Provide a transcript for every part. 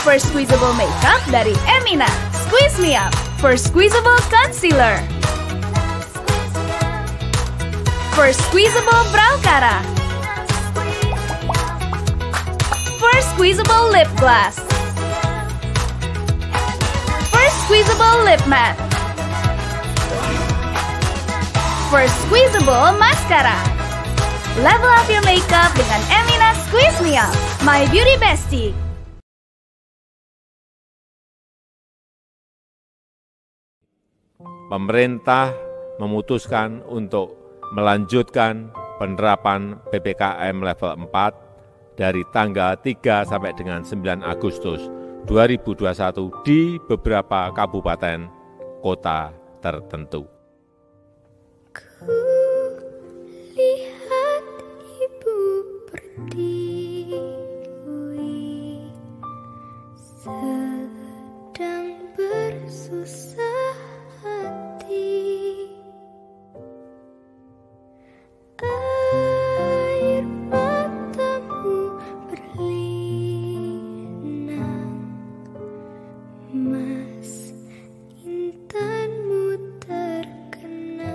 First Squeezable Makeup dari Emina. Squeeze Me Up. First Squeezable Concealer. First Squeezable Brow Cara. First Squeezable Lip Gloss. First Squeezable Lip Matte. First Squeezable Mascara. Level up your makeup dengan Emina Squeeze Me Up, My Beauty Bestie. Pemerintah memutuskan untuk melanjutkan penerapan PPKM level 4 dari tanggal 3 sampai dengan 9 Agustus 2021 di beberapa kabupaten kota tertentu. Lihat ibu berdiri sedang bersusah hati, air matamu berlinang, mas intanmu terkenang.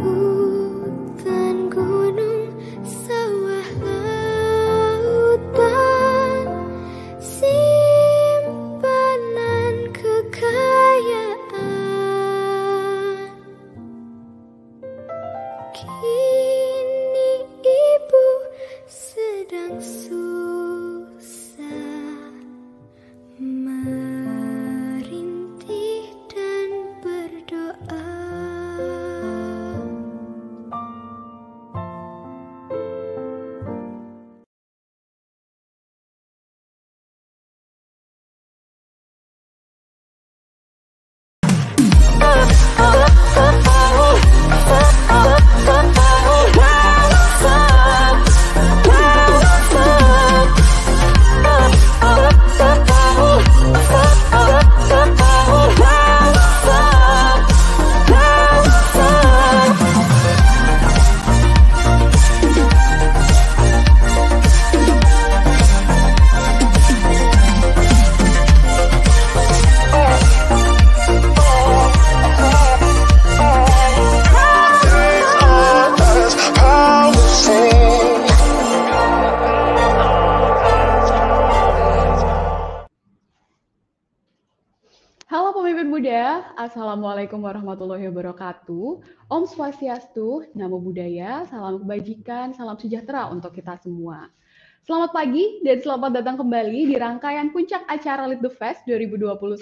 Hutan, gunung, sawah, lautan, simpanan kekayaan. Kini ibu sedang susah merintih dan berdoa. Halo pemimpin muda, Assalamualaikum warahmatullahi wabarakatuh. Om Swastiastu, Namo Buddhaya, salam kebajikan, salam sejahtera untuk kita semua. Selamat pagi dan selamat datang kembali di rangkaian puncak acara Lead the Fest 2021.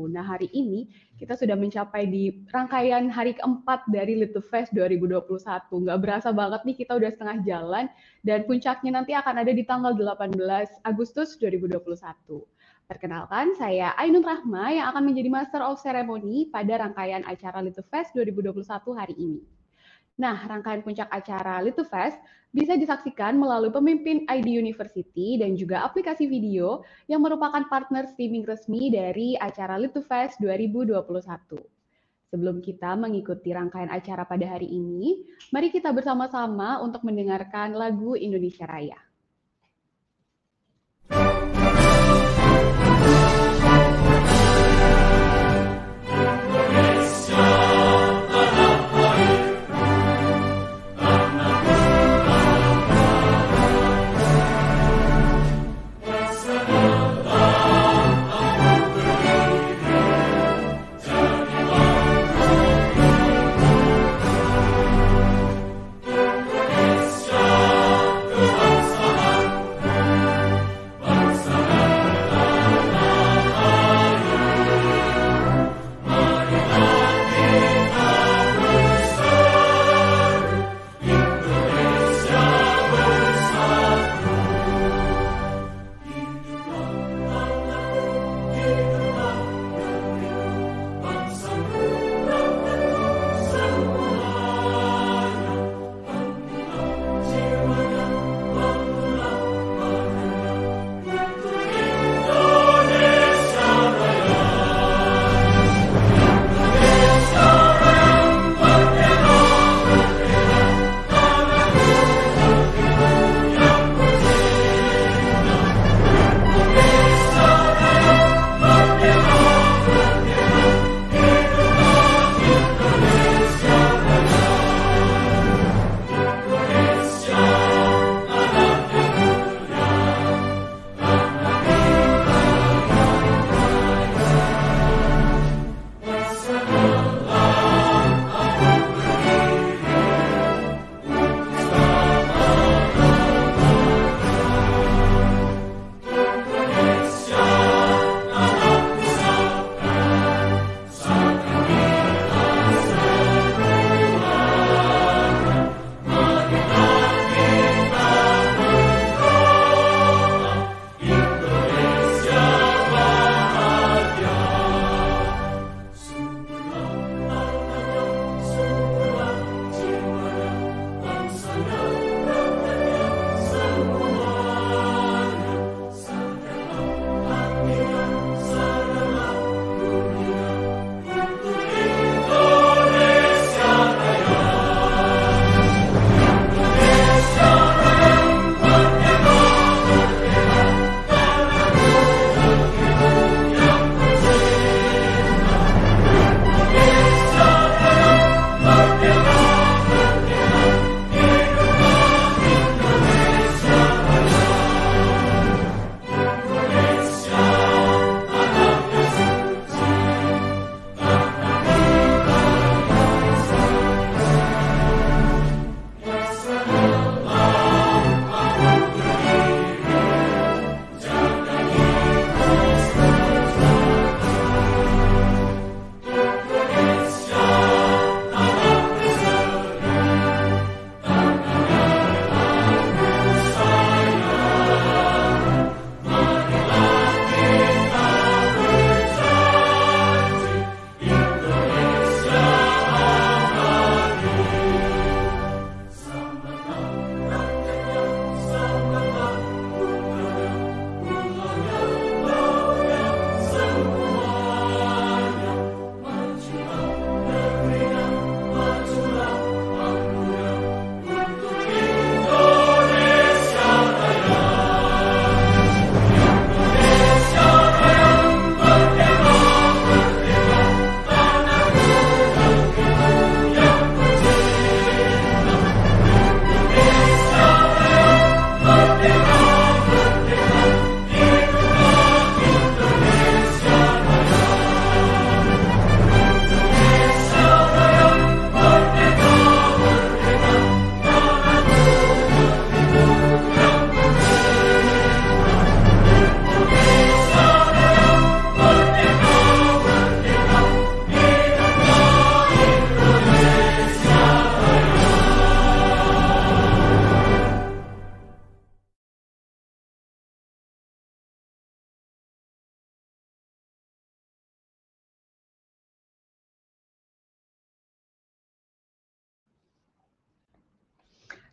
Nah, hari ini kita sudah mencapai di rangkaian hari keempat dari Lead the Fest 2021. Nggak berasa banget nih, kita udah setengah jalan dan puncaknya nanti akan ada di tanggal 18 Agustus 2021. Perkenalkan, saya Ainun Rahma yang akan menjadi Master of Ceremony pada rangkaian acara Lead the Fest 2021 hari ini. Nah, rangkaian puncak acara Lead the Fest bisa disaksikan melalui pemimpin ID University dan juga aplikasi video yang merupakan partner streaming resmi dari acara Lead the Fest 2021. Sebelum kita mengikuti rangkaian acara pada hari ini, mari kita bersama-sama untuk mendengarkan lagu Indonesia Raya. Indonesia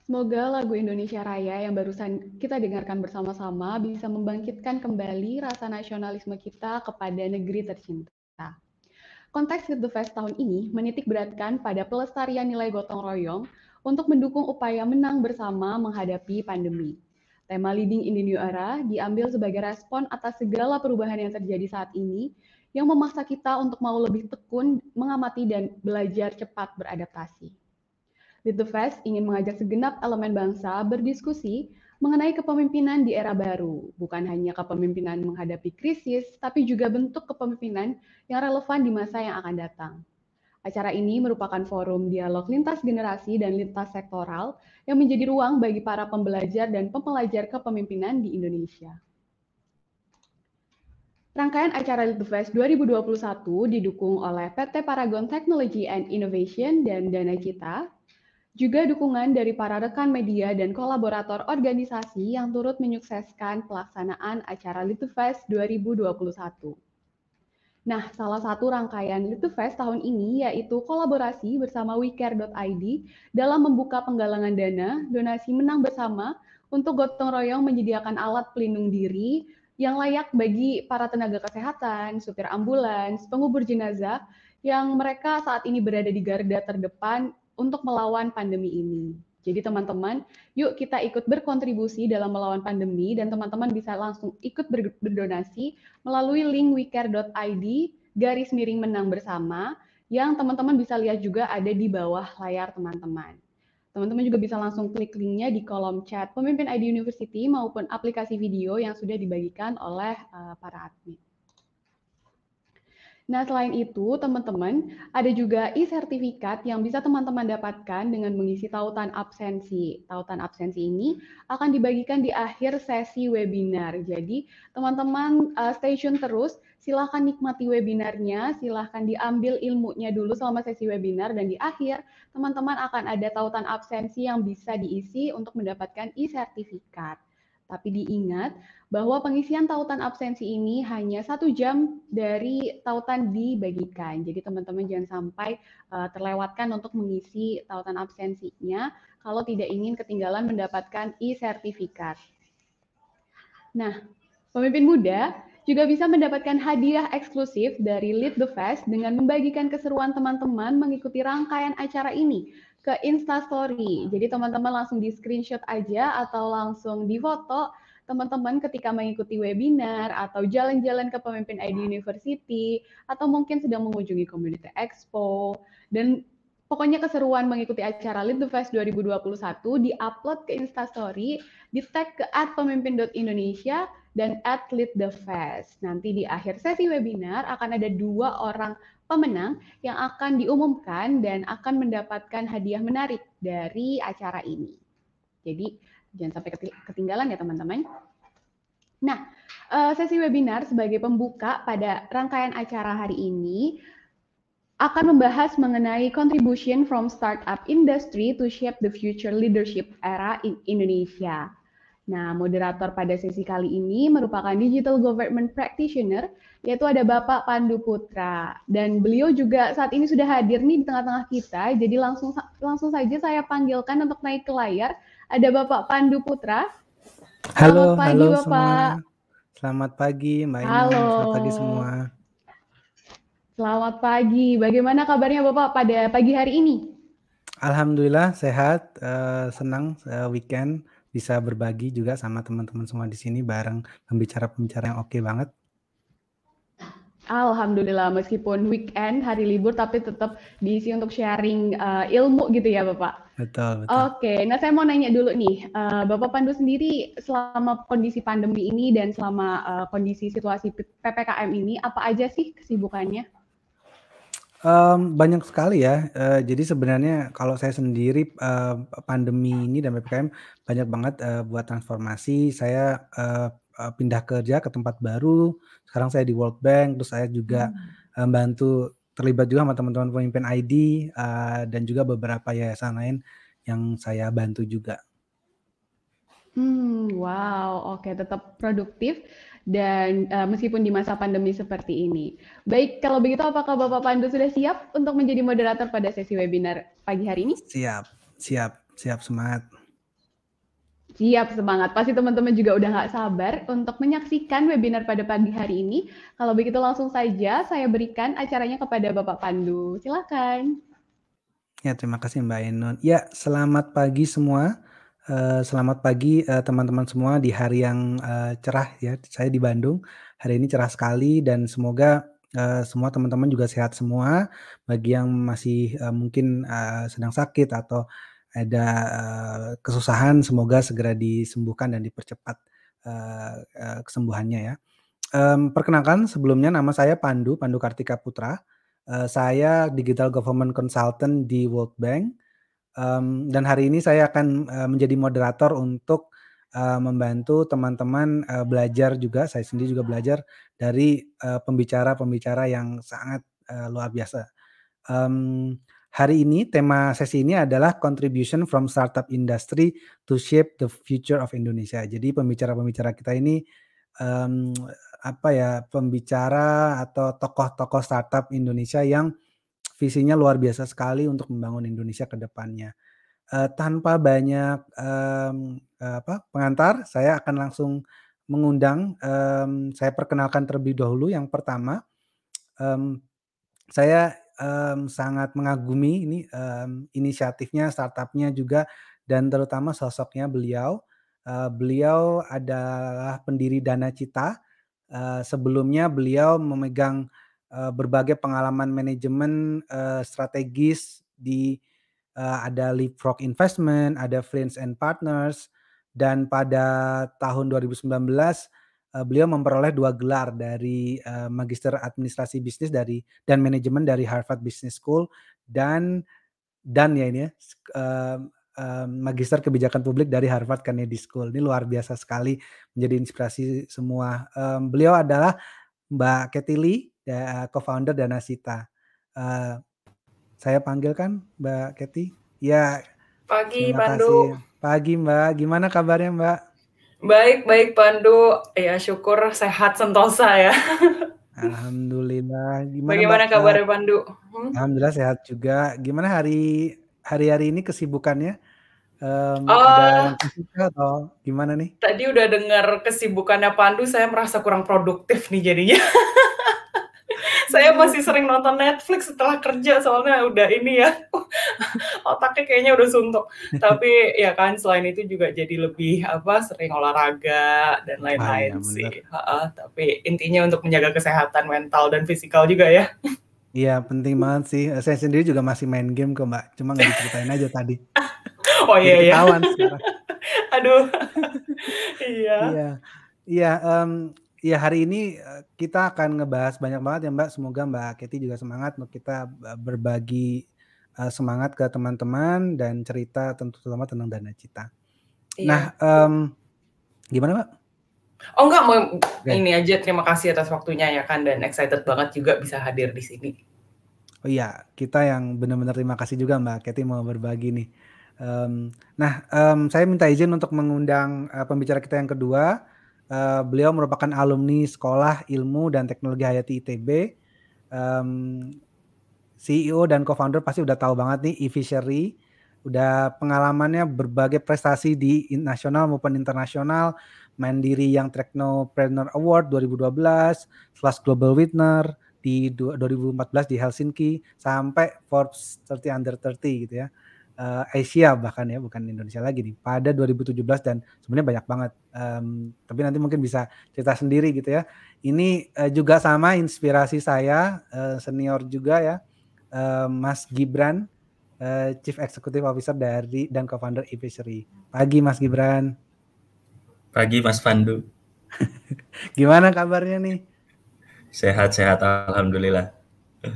Semoga lagu Indonesia Raya yang barusan kita dengarkan bersama-sama bisa membangkitkan kembali rasa nasionalisme kita kepada negeri tercinta. Konteks Hit the Fest tahun ini menitik beratkan pada pelestarian nilai gotong royong untuk mendukung upaya menang bersama menghadapi pandemi. Tema Leading in the New Era diambil sebagai respon atas segala perubahan yang terjadi saat ini yang memaksa kita untuk mau lebih tekun mengamati dan belajar cepat beradaptasi. Lead the Fest ingin mengajak segenap elemen bangsa berdiskusi mengenai kepemimpinan di era baru, bukan hanya kepemimpinan menghadapi krisis, tapi juga bentuk kepemimpinan yang relevan di masa yang akan datang. Acara ini merupakan forum dialog lintas generasi dan lintas sektoral yang menjadi ruang bagi para pembelajar dan pembelajar kepemimpinan di Indonesia. Rangkaian acara Lead the Fest 2021 didukung oleh PT Paragon Technology and Innovation dan Dana Cita, juga dukungan dari para rekan media dan kolaborator organisasi yang turut menyukseskan pelaksanaan acara Lead the Fest 2021. Nah, salah satu rangkaian Lead the Fest tahun ini yaitu kolaborasi bersama WeCare.id dalam membuka penggalangan dana donasi menang bersama untuk gotong royong menyediakan alat pelindung diri yang layak bagi para tenaga kesehatan, supir ambulans, pengubur jenazah yang mereka saat ini berada di garda terdepan untuk melawan pandemi ini. Jadi teman-teman, yuk kita ikut berkontribusi dalam melawan pandemi dan teman-teman bisa langsung ikut berdonasi melalui link wecare.id/menang bersama yang teman-teman bisa lihat juga ada di bawah layar teman-teman. Teman-teman juga bisa langsung klik linknya di kolom chat Pemimpin ID University maupun aplikasi video yang sudah dibagikan oleh para admin. Nah, selain itu, teman-teman, ada juga e-sertifikat yang bisa teman-teman dapatkan dengan mengisi tautan absensi. Tautan absensi ini akan dibagikan di akhir sesi webinar. Jadi, teman-teman stay tune terus, silahkan nikmati webinarnya, silahkan diambil ilmunya dulu selama sesi webinar, dan di akhir, teman-teman akan ada tautan absensi yang bisa diisi untuk mendapatkan e-sertifikat. Tapi diingat bahwa pengisian tautan absensi ini hanya 1 jam dari tautan dibagikan. Jadi teman-teman jangan sampai terlewatkan untuk mengisi tautan absensinya kalau tidak ingin ketinggalan mendapatkan e-sertifikat. Nah, pemimpin muda juga bisa mendapatkan hadiah eksklusif dari Lead the Fest dengan membagikan keseruan teman-teman mengikuti rangkaian acara ini ke Instastory. Jadi teman-teman langsung di screenshot aja atau langsung di foto teman-teman ketika mengikuti webinar atau jalan-jalan ke Pemimpin ID University atau mungkin sedang mengunjungi Community Expo dan pokoknya keseruan mengikuti acara Lead the Fest 2021 di-upload ke Instastory, di-tag ke @pemimpin.indonesia dan @leadthefest. Nanti di akhir sesi webinar akan ada 2 orang pemenang yang akan diumumkan dan akan mendapatkan hadiah menarik dari acara ini. Jadi jangan sampai ketinggalan ya teman-teman. Nah, sesi webinar sebagai pembuka pada rangkaian acara hari ini akan membahas mengenai contribution from startup industry to shape the future leadership era in Indonesia. Nah, moderator pada sesi kali ini merupakan Digital Government Practitioner, yaitu ada Bapak Pandu Putra. Dan beliau juga saat ini sudah hadir nih di tengah-tengah kita, jadi langsung saja saya panggilkan untuk naik ke layar. Ada Bapak Pandu Putra. Halo, Selamat pagi, halo Bapak. semua. Selamat pagi, Mbak Ina. Halo. Selamat pagi semua. Selamat pagi. Bagaimana kabarnya Bapak pada pagi hari ini? Alhamdulillah sehat, senang weekend bisa berbagi juga sama teman-teman semua di sini bareng pembicara-pembicara yang oke banget. Alhamdulillah, meskipun weekend, hari libur, tapi tetap diisi untuk sharing ilmu gitu ya Bapak? Betul. Oke, nah saya mau nanya dulu nih, Bapak Pandu sendiri selama kondisi pandemi ini dan selama kondisi situasi PPKM ini, apa aja sih kesibukannya? Banyak sekali ya, jadi sebenarnya kalau saya sendiri pandemi ini dan PPKM banyak banget buat transformasi. Saya pindah kerja ke tempat baru, sekarang saya di World Bank, terus saya juga bantu terlibat juga sama teman-teman Pemimpin ID dan juga beberapa yayasan lain yang saya bantu juga. Wow, oke, tetap produktif dan meskipun di masa pandemi seperti ini. Baik, kalau begitu apakah Bapak Pandu sudah siap untuk menjadi moderator pada sesi webinar pagi hari ini? Siap, semangat. Siap, semangat. Pasti teman-teman juga udah nggak sabar untuk menyaksikan webinar pada pagi hari ini. Kalau begitu langsung saja saya berikan acaranya kepada Bapak Pandu. Silakan. Ya, terima kasih Mbak Ainun. Ya, selamat pagi semua. Selamat pagi teman-teman semua di hari yang cerah ya. Saya di Bandung. Hari ini cerah sekali dan semoga semua teman-teman juga sehat semua. Bagi yang masih mungkin sedang sakit atau ada kesusahan, semoga segera disembuhkan dan dipercepat kesembuhannya ya. Perkenalkan sebelumnya nama saya Pandu Kartika Putra. Saya Digital Government Consultant di World Bank. Dan hari ini saya akan menjadi moderator untuk membantu teman-teman belajar juga. Saya sendiri juga belajar dari pembicara-pembicara yang sangat luar biasa. Hari ini tema sesi ini adalah Contribution from Startup Industry to Shape the Future of Indonesia. Jadi pembicara-pembicara kita ini pembicara atau tokoh-tokoh startup Indonesia yang visinya luar biasa sekali untuk membangun Indonesia ke depannya. Tanpa banyak pengantar, saya akan langsung mengundang. Saya perkenalkan terlebih dahulu. Yang pertama, saya sangat mengagumi ini inisiatifnya, startupnya juga, dan terutama sosoknya beliau. Beliau adalah pendiri Dana Cita. Sebelumnya beliau memegang berbagai pengalaman manajemen strategis di ada Leapfrog Investment, ada Friends and Partners, dan pada tahun 2019 beliau memperoleh 2 gelar dari Magister Administrasi Bisnis dan Manajemen dari Harvard Business School dan ya ini ya Magister Kebijakan Publik dari Harvard Kennedy School. Ini luar biasa sekali, menjadi inspirasi semua. Beliau adalah Mbak Katy Lee, co-founder Dana Cita. Saya panggilkan Mbak Katy. Ya, Pagi terima Pandu. kasih. Pagi Mbak, gimana kabarnya Mbak? Baik Pandu. Ya syukur sehat sentosa ya. Alhamdulillah. Bagaimana Mbak? kabarnya Pandu? Alhamdulillah sehat juga. Gimana hari-hari ini kesibukannya? Ada yang khusus atau gimana nih? Tadi udah dengar kesibukannya Pandu, saya merasa kurang produktif nih jadinya. Saya masih sering nonton Netflix setelah kerja, soalnya udah ini ya, otaknya kayaknya udah suntuk. Tapi ya kan selain itu juga jadi lebih sering olahraga dan lain-lain sih. Tapi intinya untuk menjaga kesehatan mental dan fisikal juga ya. Iya, penting banget sih. Saya sendiri juga masih main game kok Mbak, cuma nggak diceritain aja tadi. Oh iya ya. Ketahuan sekarang. Aduh. Iya. Iya, hari ini kita akan ngebahas banyak banget ya Mbak. Semoga Mbak Katy juga semangat untuk kita berbagi semangat ke teman-teman dan cerita terutama tentang Dana Cita. Iya. Nah, gimana Mbak? Oh enggak, mau ini aja, terima kasih atas waktunya ya kan, dan excited banget juga bisa hadir di sini. Oh iya, kita yang benar-benar terima kasih juga Mbak Katy mau berbagi nih. Saya minta izin untuk mengundang pembicara kita yang kedua. Beliau merupakan alumni Sekolah Ilmu dan Teknologi Hayati ITB. CEO dan co-founder pasti udah tahu banget nih e-fishery. Udah pengalamannya berbagai prestasi di nasional maupun internasional. Mandiri Young Technopreneur Award 2012, Slash Global Winner di 2014 di Helsinki, sampai Forbes 30 Under 30 gitu ya. Asia bahkan ya, bukan Indonesia lagi nih, pada 2017, dan sebenarnya banyak banget. Tapi nanti mungkin bisa cerita sendiri gitu ya. Ini juga sama inspirasi saya, senior juga ya, Mas Gibran, Chief Executive Officer dari dan co-founder e-fishery. Pagi Mas Gibran. Pagi Mas Pandu. Gimana kabarnya nih? Sehat-sehat, alhamdulillah.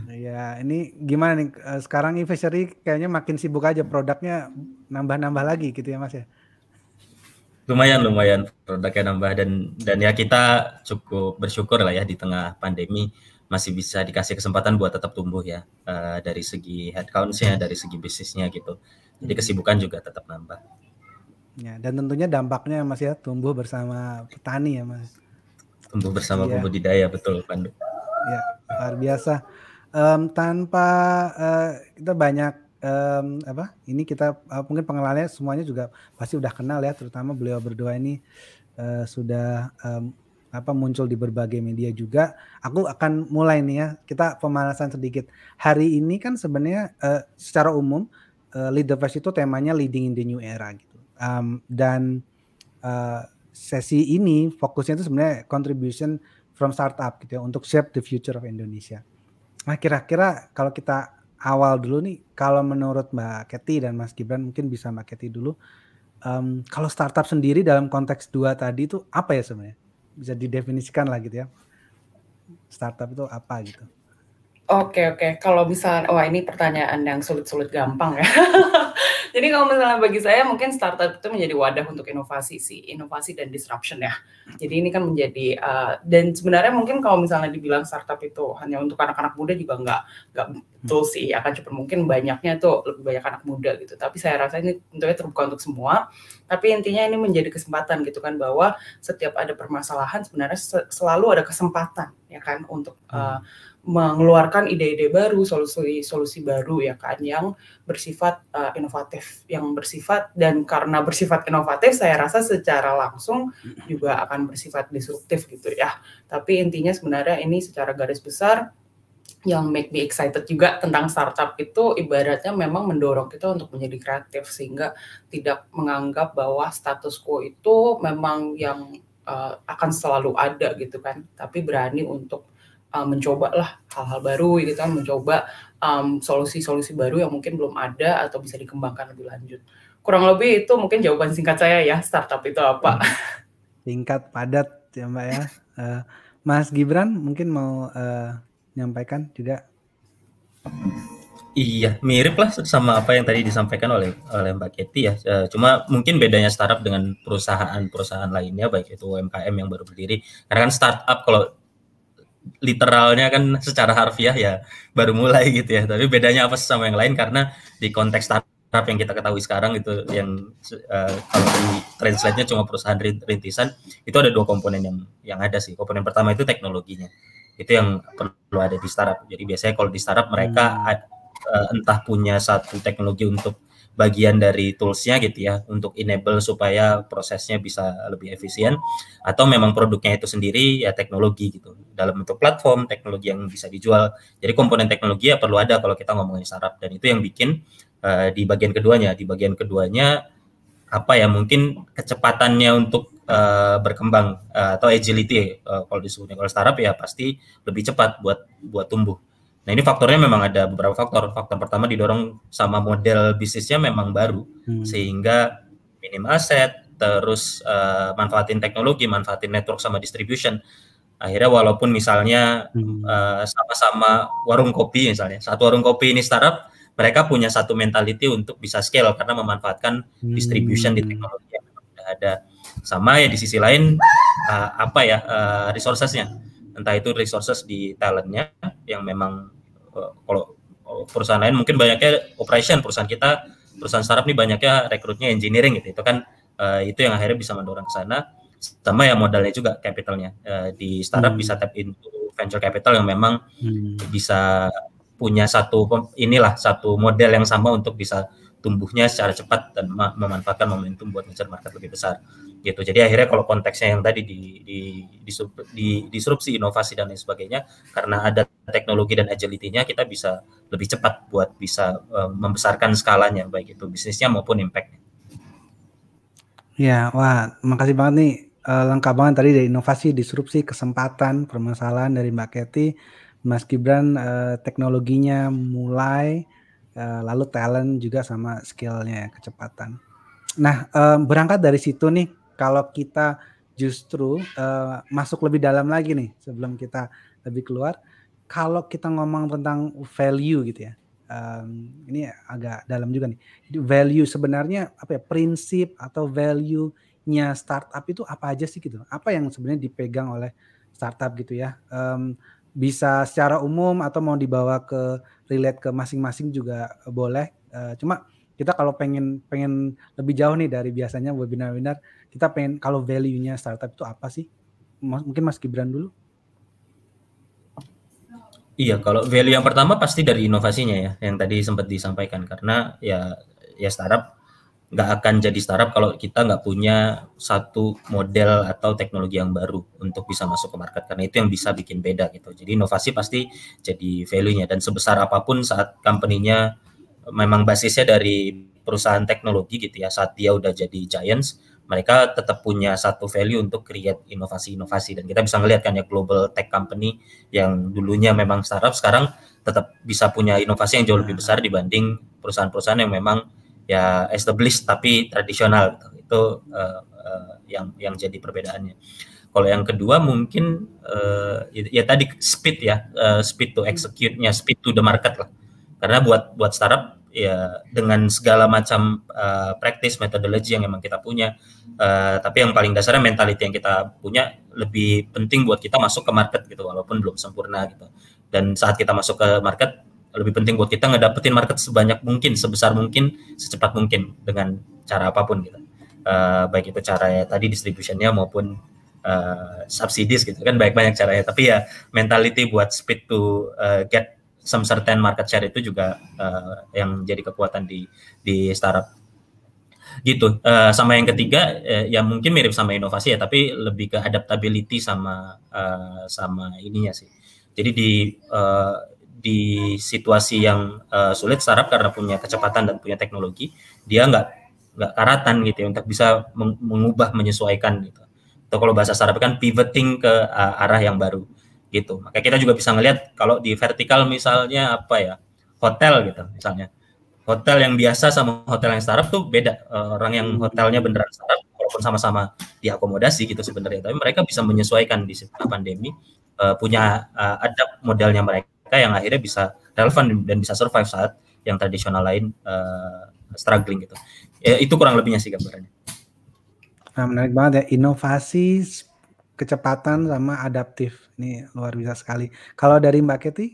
Ya, ini gimana nih sekarang e-fishery kayaknya makin sibuk aja, produknya nambah-nambah lagi gitu ya Mas ya? Lumayan produknya nambah, dan ya kita cukup bersyukur lah ya di tengah pandemi masih bisa dikasih kesempatan buat tetap tumbuh ya, dari segi headcount-nya, dari segi bisnisnya gitu. Jadi kesibukan juga tetap nambah. Ya, dan tentunya dampaknya Mas ya, tumbuh bersama petani ya Mas. Tumbuh bersama pembudidaya, betul Pandu. Ya, luar biasa. Tanpa kita banyak Ini kita mungkin pengenalannya semuanya juga pasti udah kenal ya, terutama beliau berdua ini sudah muncul di berbagai media juga. Aku akan mulai nih ya, kita pemanasan sedikit. Hari ini kan sebenarnya secara umum Lead the First itu temanya Leading in the New Era gitu. Dan sesi ini fokusnya itu sebenarnya contribution from startup gitu ya, untuk shape the future of Indonesia. Nah, kira-kira kalau kita awal dulu nih, kalau menurut Mbak Kety dan Mas Gibran, mungkin bisa Mbak Kety dulu. Kalau startup sendiri dalam konteks dua tadi itu apa ya sebenarnya? Bisa didefinisikan lah gitu ya. Startup itu apa gitu? Oke. Kalau misalnya, wah ini pertanyaan yang sulit-sulit gampang ya. Jadi kalau misalnya bagi saya mungkin startup itu menjadi wadah untuk inovasi dan disruption ya. Jadi ini kan menjadi dan sebenarnya mungkin kalau misalnya dibilang startup itu hanya untuk anak-anak muda juga nggak betul sih. Akan cuma mungkin banyaknya tuh lebih banyak anak muda gitu. Tapi saya rasa ini tentunya terbuka untuk semua. Tapi intinya ini menjadi kesempatan gitu kan, bahwa setiap ada permasalahan sebenarnya selalu ada kesempatan ya kan untuk mengeluarkan ide-ide baru, solusi baru ya kan, yang bersifat inovatif, dan karena bersifat inovatif saya rasa secara langsung juga akan bersifat disruptif gitu ya. Tapi intinya sebenarnya ini secara garis besar yang make me excited juga tentang startup itu ibaratnya memang mendorong kita untuk menjadi kreatif, sehingga tidak menganggap bahwa status quo itu memang yang akan selalu ada gitu kan, tapi berani untuk mencoba lah hal-hal baru gitu kan, mencoba solusi-solusi baru yang mungkin belum ada atau bisa dikembangkan lebih lanjut. Kurang lebih itu mungkin jawaban singkat saya ya, startup itu apa. Singkat, padat ya Mbak ya. Mas Gibran mungkin mau nyampaikan juga. Iya, mirip lah sama apa yang tadi disampaikan oleh Mbak Kety ya. Cuma mungkin bedanya startup dengan perusahaan lainnya, baik itu UMKM yang baru berdiri. Karena kan startup kalau literalnya kan secara harfiah ya baru mulai gitu ya. Tapi bedanya apa sama yang lain, karena di konteks startup yang kita ketahui sekarang itu yang kalau di translate-nya cuma perusahaan rintisan, itu ada dua komponen yang ada sih. Komponen pertama itu teknologinya. Itu yang perlu ada di startup. Jadi biasanya kalau di startup mereka entah punya satu teknologi untuk bagian dari tools-nya gitu ya, untuk enable supaya prosesnya bisa lebih efisien, atau memang produknya itu sendiri ya teknologi gitu, dalam bentuk platform, teknologi yang bisa dijual. Jadi komponen teknologi ya perlu ada kalau kita ngomongin startup, dan itu yang bikin di bagian keduanya apa ya, mungkin kecepatannya untuk berkembang atau agility kalau disebutnya. Kalau startup ya pasti lebih cepat buat tumbuh. Nah, ini faktornya memang ada beberapa faktor. Faktor pertama didorong sama model bisnisnya memang baru, sehingga minim aset, terus manfaatin teknologi, manfaatin network sama distribution. Akhirnya walaupun misalnya sama-sama warung kopi misalnya, satu warung kopi ini startup, mereka punya satu mentality untuk bisa scale karena memanfaatkan distribution di teknologi yang sudah ada. Sama ya di sisi lain resources-nya. Entah itu resources di talentnya yang memang kalau perusahaan lain mungkin banyaknya operation, perusahaan startup nih banyaknya rekrutnya engineering gitu. Itu kan itu yang akhirnya bisa mendorong ke sana. Sama ya modalnya juga, capitalnya. Di startup bisa tap into venture capital yang memang bisa punya satu model yang sama untuk bisa tumbuhnya secara cepat dan memanfaatkan momentum buat ngejar market lebih besar gitu. Jadi akhirnya kalau konteksnya yang tadi di disrupsi, inovasi dan lain sebagainya, karena ada teknologi dan agility-nya, kita bisa lebih cepat buat bisa membesarkan skalanya, baik itu bisnisnya maupun impact-nya. Ya, wah, makasih banget nih, lengkap banget tadi dari inovasi, disrupsi, kesempatan, permasalahan dari Mbak Kety, Mas Gibran teknologinya mulai, lalu talent juga sama skill-nya ya, kecepatan. Nah, berangkat dari situ nih, kalau kita justru masuk lebih dalam lagi nih sebelum kita lebih keluar, kalau kita ngomong tentang value gitu ya, ini agak dalam juga nih. Value sebenarnya apa ya, prinsip atau value-nya startup itu apa aja sih gitu? Apa yang sebenarnya dipegang oleh startup gitu ya? Bisa secara umum atau mau dibawa ke relate ke masing-masing juga boleh. Cuma kita kalau pengen lebih jauh nih dari biasanya webinar-webinar, kita pengen kalau value-nya startup itu apa sih? Mungkin Mas Gibran dulu. Iya, kalau value yang pertama pasti dari inovasinya ya, yang tadi sempat disampaikan. Karena ya startup nggak akan jadi startup kalau kita nggak punya satu model atau teknologi yang baru untuk bisa masuk ke market. Karena itu yang bisa bikin beda gitu. Jadi inovasi pasti jadi value-nya. Dan sebesar apapun saat company-nya memang basisnya dari perusahaan teknologi gitu ya, saat dia udah jadi giants, mereka tetap punya satu value untuk create inovasi-inovasi. Dan kita bisa ngelihat kan ya, global tech company yang dulunya memang startup sekarang tetap bisa punya inovasi yang jauh lebih besar dibanding perusahaan-perusahaan yang memang ya established tapi tradisional gitu. Itu yang jadi perbedaannya. Kalau yang kedua mungkin ya tadi speed ya, speed to execute-nya, speed to the market lah. Karena buat startup ya dengan segala macam practice metodologi yang memang kita punya, tapi yang paling dasarnya mentality yang kita punya lebih penting buat kita masuk ke market gitu, walaupun belum sempurna gitu. Dan saat kita masuk ke market, lebih penting buat kita ngedapetin market sebanyak mungkin, sebesar mungkin, secepat mungkin dengan cara apapun gitu. Baik itu caranya tadi distributionnya maupun subsidies gitu kan, banyak caranya. Tapi ya mentality buat speed to get some certain market share itu juga yang jadi kekuatan di startup gitu. Sama yang ketiga yang mungkin mirip sama inovasi ya, tapi lebih ke adaptability sama ininya sih. Jadi di situasi yang sulit, startup karena punya kecepatan dan punya teknologi, dia nggak karatan gitu ya, untuk bisa mengubah, menyesuaikan gitu. Atau kalau bahasa startup kan pivoting ke arah yang baru gitu. Makanya kita juga bisa ngelihat kalau di vertikal misalnya apa ya, hotel gitu misalnya. Hotel yang biasa sama hotel yang startup tuh beda. Orang yang hotelnya beneran startup walaupun sama-sama diakomodasi gitu sebenarnya, tapi mereka bisa menyesuaikan di saat pandemi, punya adapt modelnya mereka yang akhirnya bisa relevan dan bisa survive saat yang tradisional lain struggling gitu. Itu kurang lebihnya sih gambarannya. Nah, menarik banget ya, inovasi, kecepatan sama adaptif. Ini luar biasa sekali. Kalau dari Mbak Kety?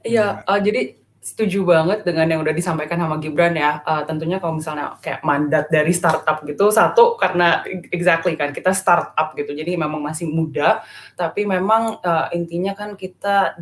Iya, jadi setuju banget dengan yang udah disampaikan sama Gibran ya. Tentunya kalau misalnya kayak mandat dari startup gitu, satu karena exactly kan kita startup gitu, jadi memang masih muda, tapi memang intinya kan kita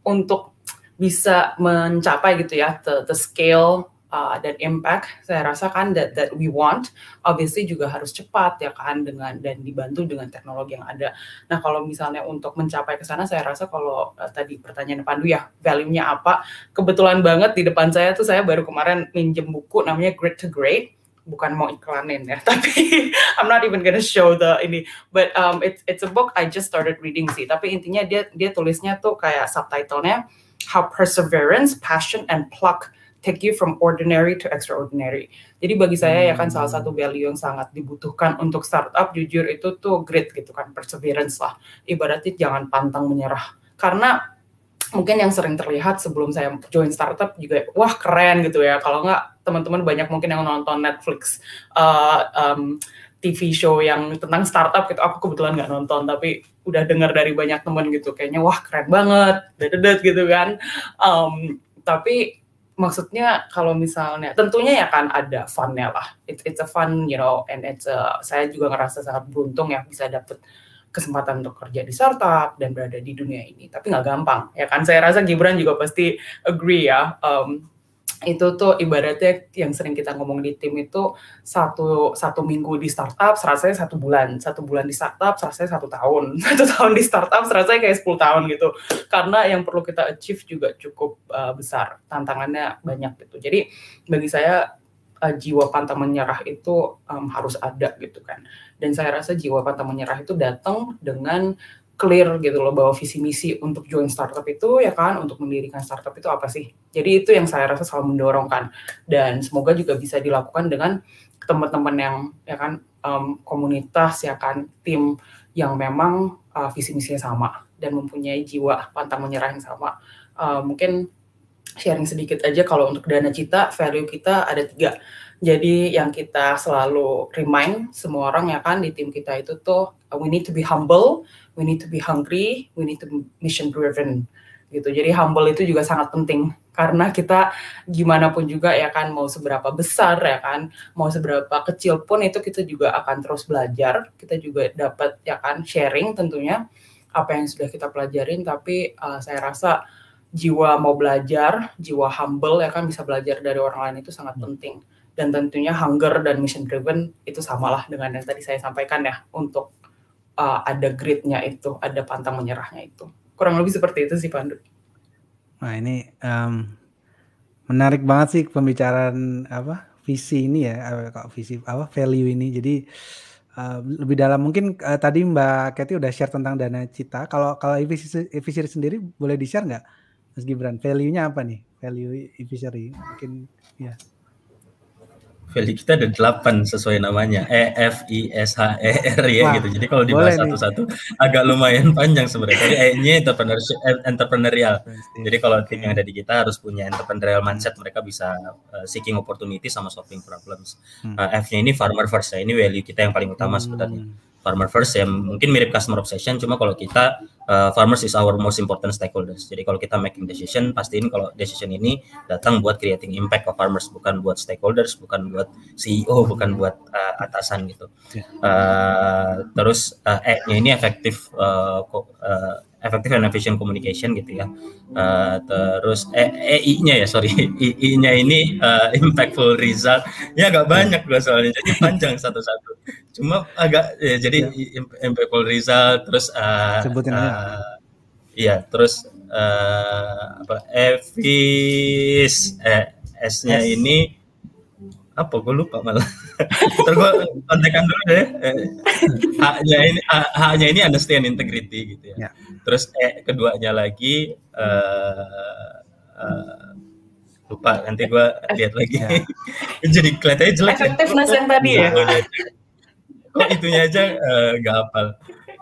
untuk bisa mencapai gitu ya the scale dan impact, saya rasa kan that we want, obviously juga harus cepat ya kan, dan dibantu dengan teknologi yang ada. Nah kalau misalnya untuk mencapai ke sana, saya rasa kalau tadi pertanyaan Pandu ya, value-nya apa? Kebetulan banget di depan saya tuh saya baru kemarin minjem buku namanya Grit to Great. Bukan mau iklanin ya, tapi I'm not even gonna show ini, but it's a book I just started reading sih. Tapi intinya dia tulisnya tuh kayak subtitlenya How Perseverance, Passion, and Pluck Take You from Ordinary to Extraordinary. Jadi bagi saya ya kan salah satu value yang sangat dibutuhkan untuk startup, jujur itu tuh grit gitu kan, perseverance lah. Ibaratnya jangan pantang menyerah. Karena mungkin yang sering terlihat sebelum saya join startup juga, wah keren gitu ya. Kalau nggak teman-teman banyak mungkin yang nonton Netflix TV show yang tentang startup gitu. Aku kebetulan nggak nonton, tapi udah dengar dari banyak teman gitu. Kayaknya wah keren banget, dedet gitu kan. Tapi maksudnya kalau misalnya tentunya ya kan ada fun-nya lah. It's a fun, you know, and saya juga ngerasa sangat beruntung ya bisa dapet kesempatan untuk kerja di startup dan berada di dunia ini. Tapi nggak gampang ya kan. Saya rasa Gibran juga pasti agree ya. Itu tuh ibaratnya yang sering kita ngomong di tim itu satu minggu di startup serasanya 1 bulan, 1 bulan di startup serasanya 1 tahun, 1 tahun di startup serasanya kayak 10 tahun gitu, karena yang perlu kita achieve juga cukup besar, tantangannya banyak gitu. Jadi bagi saya jiwa pantang menyerah itu harus ada gitu kan, dan saya rasa jiwa pantang menyerah itu datang dengan clear gitu loh, bahwa visi misi untuk join startup itu ya kan, untuk mendirikan startup itu apa sih. Jadi itu yang saya rasa selalu mendorongkan, dan semoga juga bisa dilakukan dengan teman-teman yang ya kan komunitas ya kan, tim yang memang visi misinya sama dan mempunyai jiwa pantang menyerah yang sama. Mungkin sharing sedikit aja, kalau untuk Dana Cita, value kita ada 3. Jadi yang kita selalu remind semua orang ya kan di tim kita itu tuh, we need to be humble, we need to be hungry, we need to be mission driven gitu. Jadi humble itu juga sangat penting, karena kita gimana pun juga ya kan, mau seberapa besar ya kan, mau seberapa kecil pun itu kita juga akan terus belajar, kita juga dapat ya kan sharing tentunya. apa yang sudah kita pelajarin, tapi saya rasa jiwa mau belajar, jiwa humble ya kan, bisa belajar dari orang lain itu sangat penting. Dan tentunya hunger dan mission driven itu samalah dengan yang tadi saya sampaikan ya, untuk ada grit-nya itu, ada pantang menyerahnya itu. Kurang lebih seperti itu sih Pandu. Nah ini menarik banget sih pembicaraan visi ini ya, visi value ini. Jadi lebih dalam mungkin tadi Mbak Katy udah share tentang Dana Cita. Kalau e-Fishery sendiri boleh di-share nggak, Mas Gibran? Value-nya apa nih? Value e-Fishery mungkin ya. Value kita ada 8 sesuai namanya, EFISHER ya gitu. Jadi kalau dibahas satu-satu agak lumayan panjang sebenarnya. Jadi E-nya entrepreneurial. Jadi kalau tim yang ada di kita harus punya entrepreneurial mindset, mereka bisa seeking opportunity sama solving problems. F-nya ini farmer first ya, ini value kita yang paling utama sebenarnya. Farmer first ya mungkin mirip customer obsession, cuma kalau kita farmers is our most important stakeholders. Jadi kalau kita making decision, pastiin kalau decision ini datang buat creating impact ke farmers, bukan buat stakeholders, bukan buat CEO, bukan buat atasan gitu. Terus E-nya ini effective and efficient communication gitu ya. Terus I-nya ya, I-nya ini impactful result. Ya agak banyak gua soalnya, jadi panjang satu-satu. Cuma agak ya, jadi impactful result, terus sebutin aja. Iya, terus S-nya ini apa? Gue lupa malah. Terus gue kontekan dulu deh. H-nya ini understand integrity gitu ya. Terus keduanya lagi lupa, nanti gue lihat lagi. Jadi kelihatannya jelek. Effectiveness yang tadi ya. Kok itunya aja nggak hafal.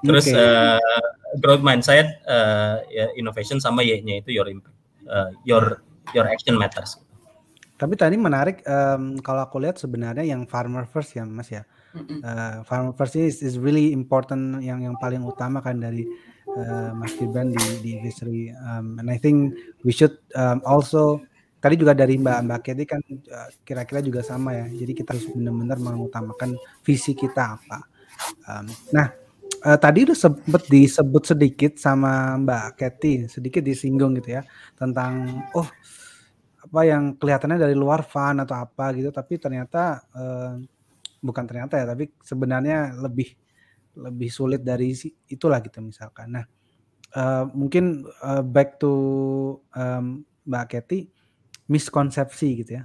Terus growth mindset, innovation, sama Y-nya itu your impact, your action matters. Tapi tadi menarik, kalau aku lihat sebenarnya yang farmer first ya Mas ya. Farmer first is really important, yang paling utama kan dari Mas Gibran di fishery. And I think we should also, tadi juga dari Mbak Katy kan kira-kira juga sama ya. Jadi kita harus benar-benar mengutamakan visi kita apa. Tadi udah disebut sedikit sama Mbak Katy, sedikit disinggung gitu ya, tentang apa yang kelihatannya dari luar fun atau apa gitu, tapi ternyata bukan ternyata ya, tapi sebenarnya lebih sulit dari itulah gitu misalkan. Nah, mungkin back to Mbak Katy, miskonsepsi gitu ya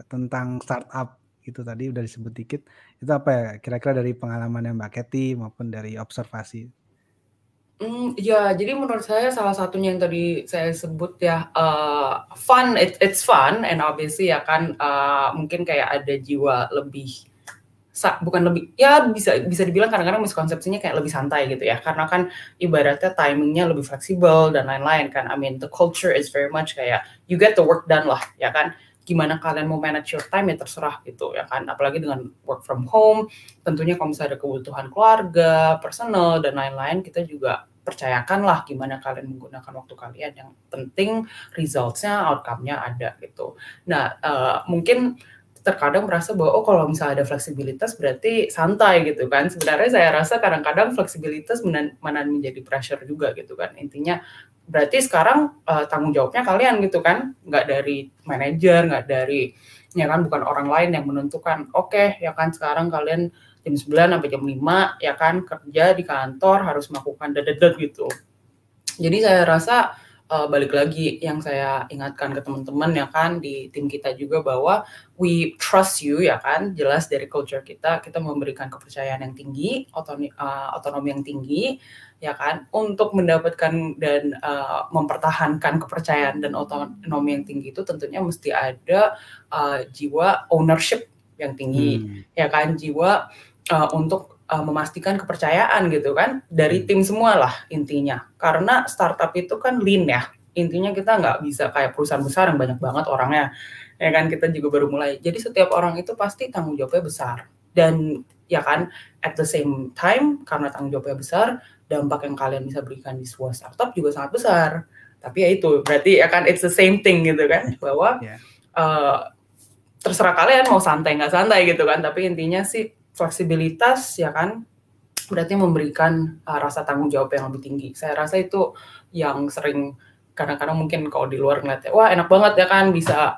tentang startup itu tadi udah disebut dikit. Itu apa ya kira-kira dari pengalamannya Mbak Katy maupun dari observasi? Ya, jadi menurut saya salah satunya yang tadi saya sebut ya, fun, it's fun, and obviously ya kan, mungkin kayak ada jiwa lebih, bukan lebih, ya bisa dibilang kadang-kadang miskonsepsinya kayak lebih santai gitu ya, karena kan ibaratnya timingnya lebih fleksibel dan lain-lain kan. I mean the culture is very much kayak you get the work done lah ya kan. Gimana kalian mau manage your time ya terserah gitu ya kan. Apalagi dengan work from home, tentunya kalau misalnya ada kebutuhan keluarga, personal, dan lain-lain, kita juga percayakan lah gimana kalian menggunakan waktu kalian. Yang penting results-nya, outcome-nya ada gitu. Nah, mungkin terkadang merasa bahwa kalau misalnya ada fleksibilitas berarti santai gitu kan. Sebenarnya saya rasa kadang-kadang fleksibilitas mana menjadi pressure juga gitu kan. Intinya berarti sekarang tanggung jawabnya kalian gitu kan, nggak dari manajer, nggak dari, ya kan, bukan orang lain yang menentukan. Oke, ya kan, sekarang kalian jam 9 sampai jam 5 ya kan kerja di kantor harus melakukan dadat gitu. Jadi saya rasa balik lagi yang saya ingatkan ke teman-teman ya kan di tim kita juga, bahwa we trust you ya kan, jelas dari culture kita memberikan kepercayaan yang tinggi, otonomi yang tinggi ya kan, untuk mendapatkan dan mempertahankan kepercayaan dan otonomi yang tinggi itu tentunya mesti ada jiwa ownership yang tinggi ya kan, jiwa untuk memastikan kepercayaan gitu kan dari tim semua lah intinya, karena startup itu kan lean ya, intinya kita nggak bisa kayak perusahaan besar yang banyak banget orangnya ya kan, kita juga baru mulai, jadi setiap orang itu pasti tanggung jawabnya besar, dan ya kan at the same time karena tanggung jawabnya besar, dampak yang kalian bisa berikan di sebuah startup juga sangat besar. Tapi ya itu berarti ya kan it's the same thing gitu kan, bahwa terserah kalian mau santai nggak santai gitu kan, tapi intinya sih fleksibilitas ya kan, berarti memberikan rasa tanggung jawab yang lebih tinggi. Saya rasa itu yang sering kadang-kadang mungkin kalau di luar ngeliatnya, wah enak banget ya kan bisa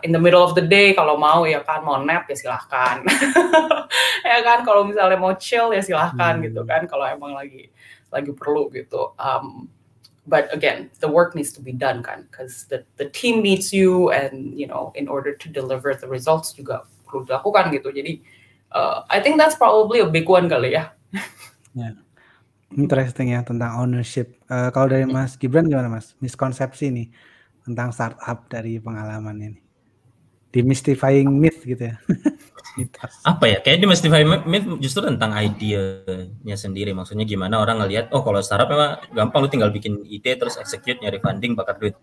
in the middle of the day kalau mau ya kan, mau nap ya silahkan. Ya kan, kalau misalnya mau chill ya silahkan gitu kan, kalau emang lagi perlu gitu. But again, the work needs to be done kan, because the team needs you, and you know, in order to deliver the results juga perlu dilakukan gitu. Jadi I think that's probably a big one kali ya. Ya. Interesting ya tentang ownership. Kalau dari Mas Gibran gimana Mas? Miskonsepsi nih tentang startup dari pengalaman ini. Demystifying myth gitu ya. Apa ya? Kayak demystifying myth justru tentang idenya sendiri. Maksudnya gimana orang ngelihat, oh kalau startup memang gampang, lu tinggal bikin ide terus execute, nyari funding, bakar duit.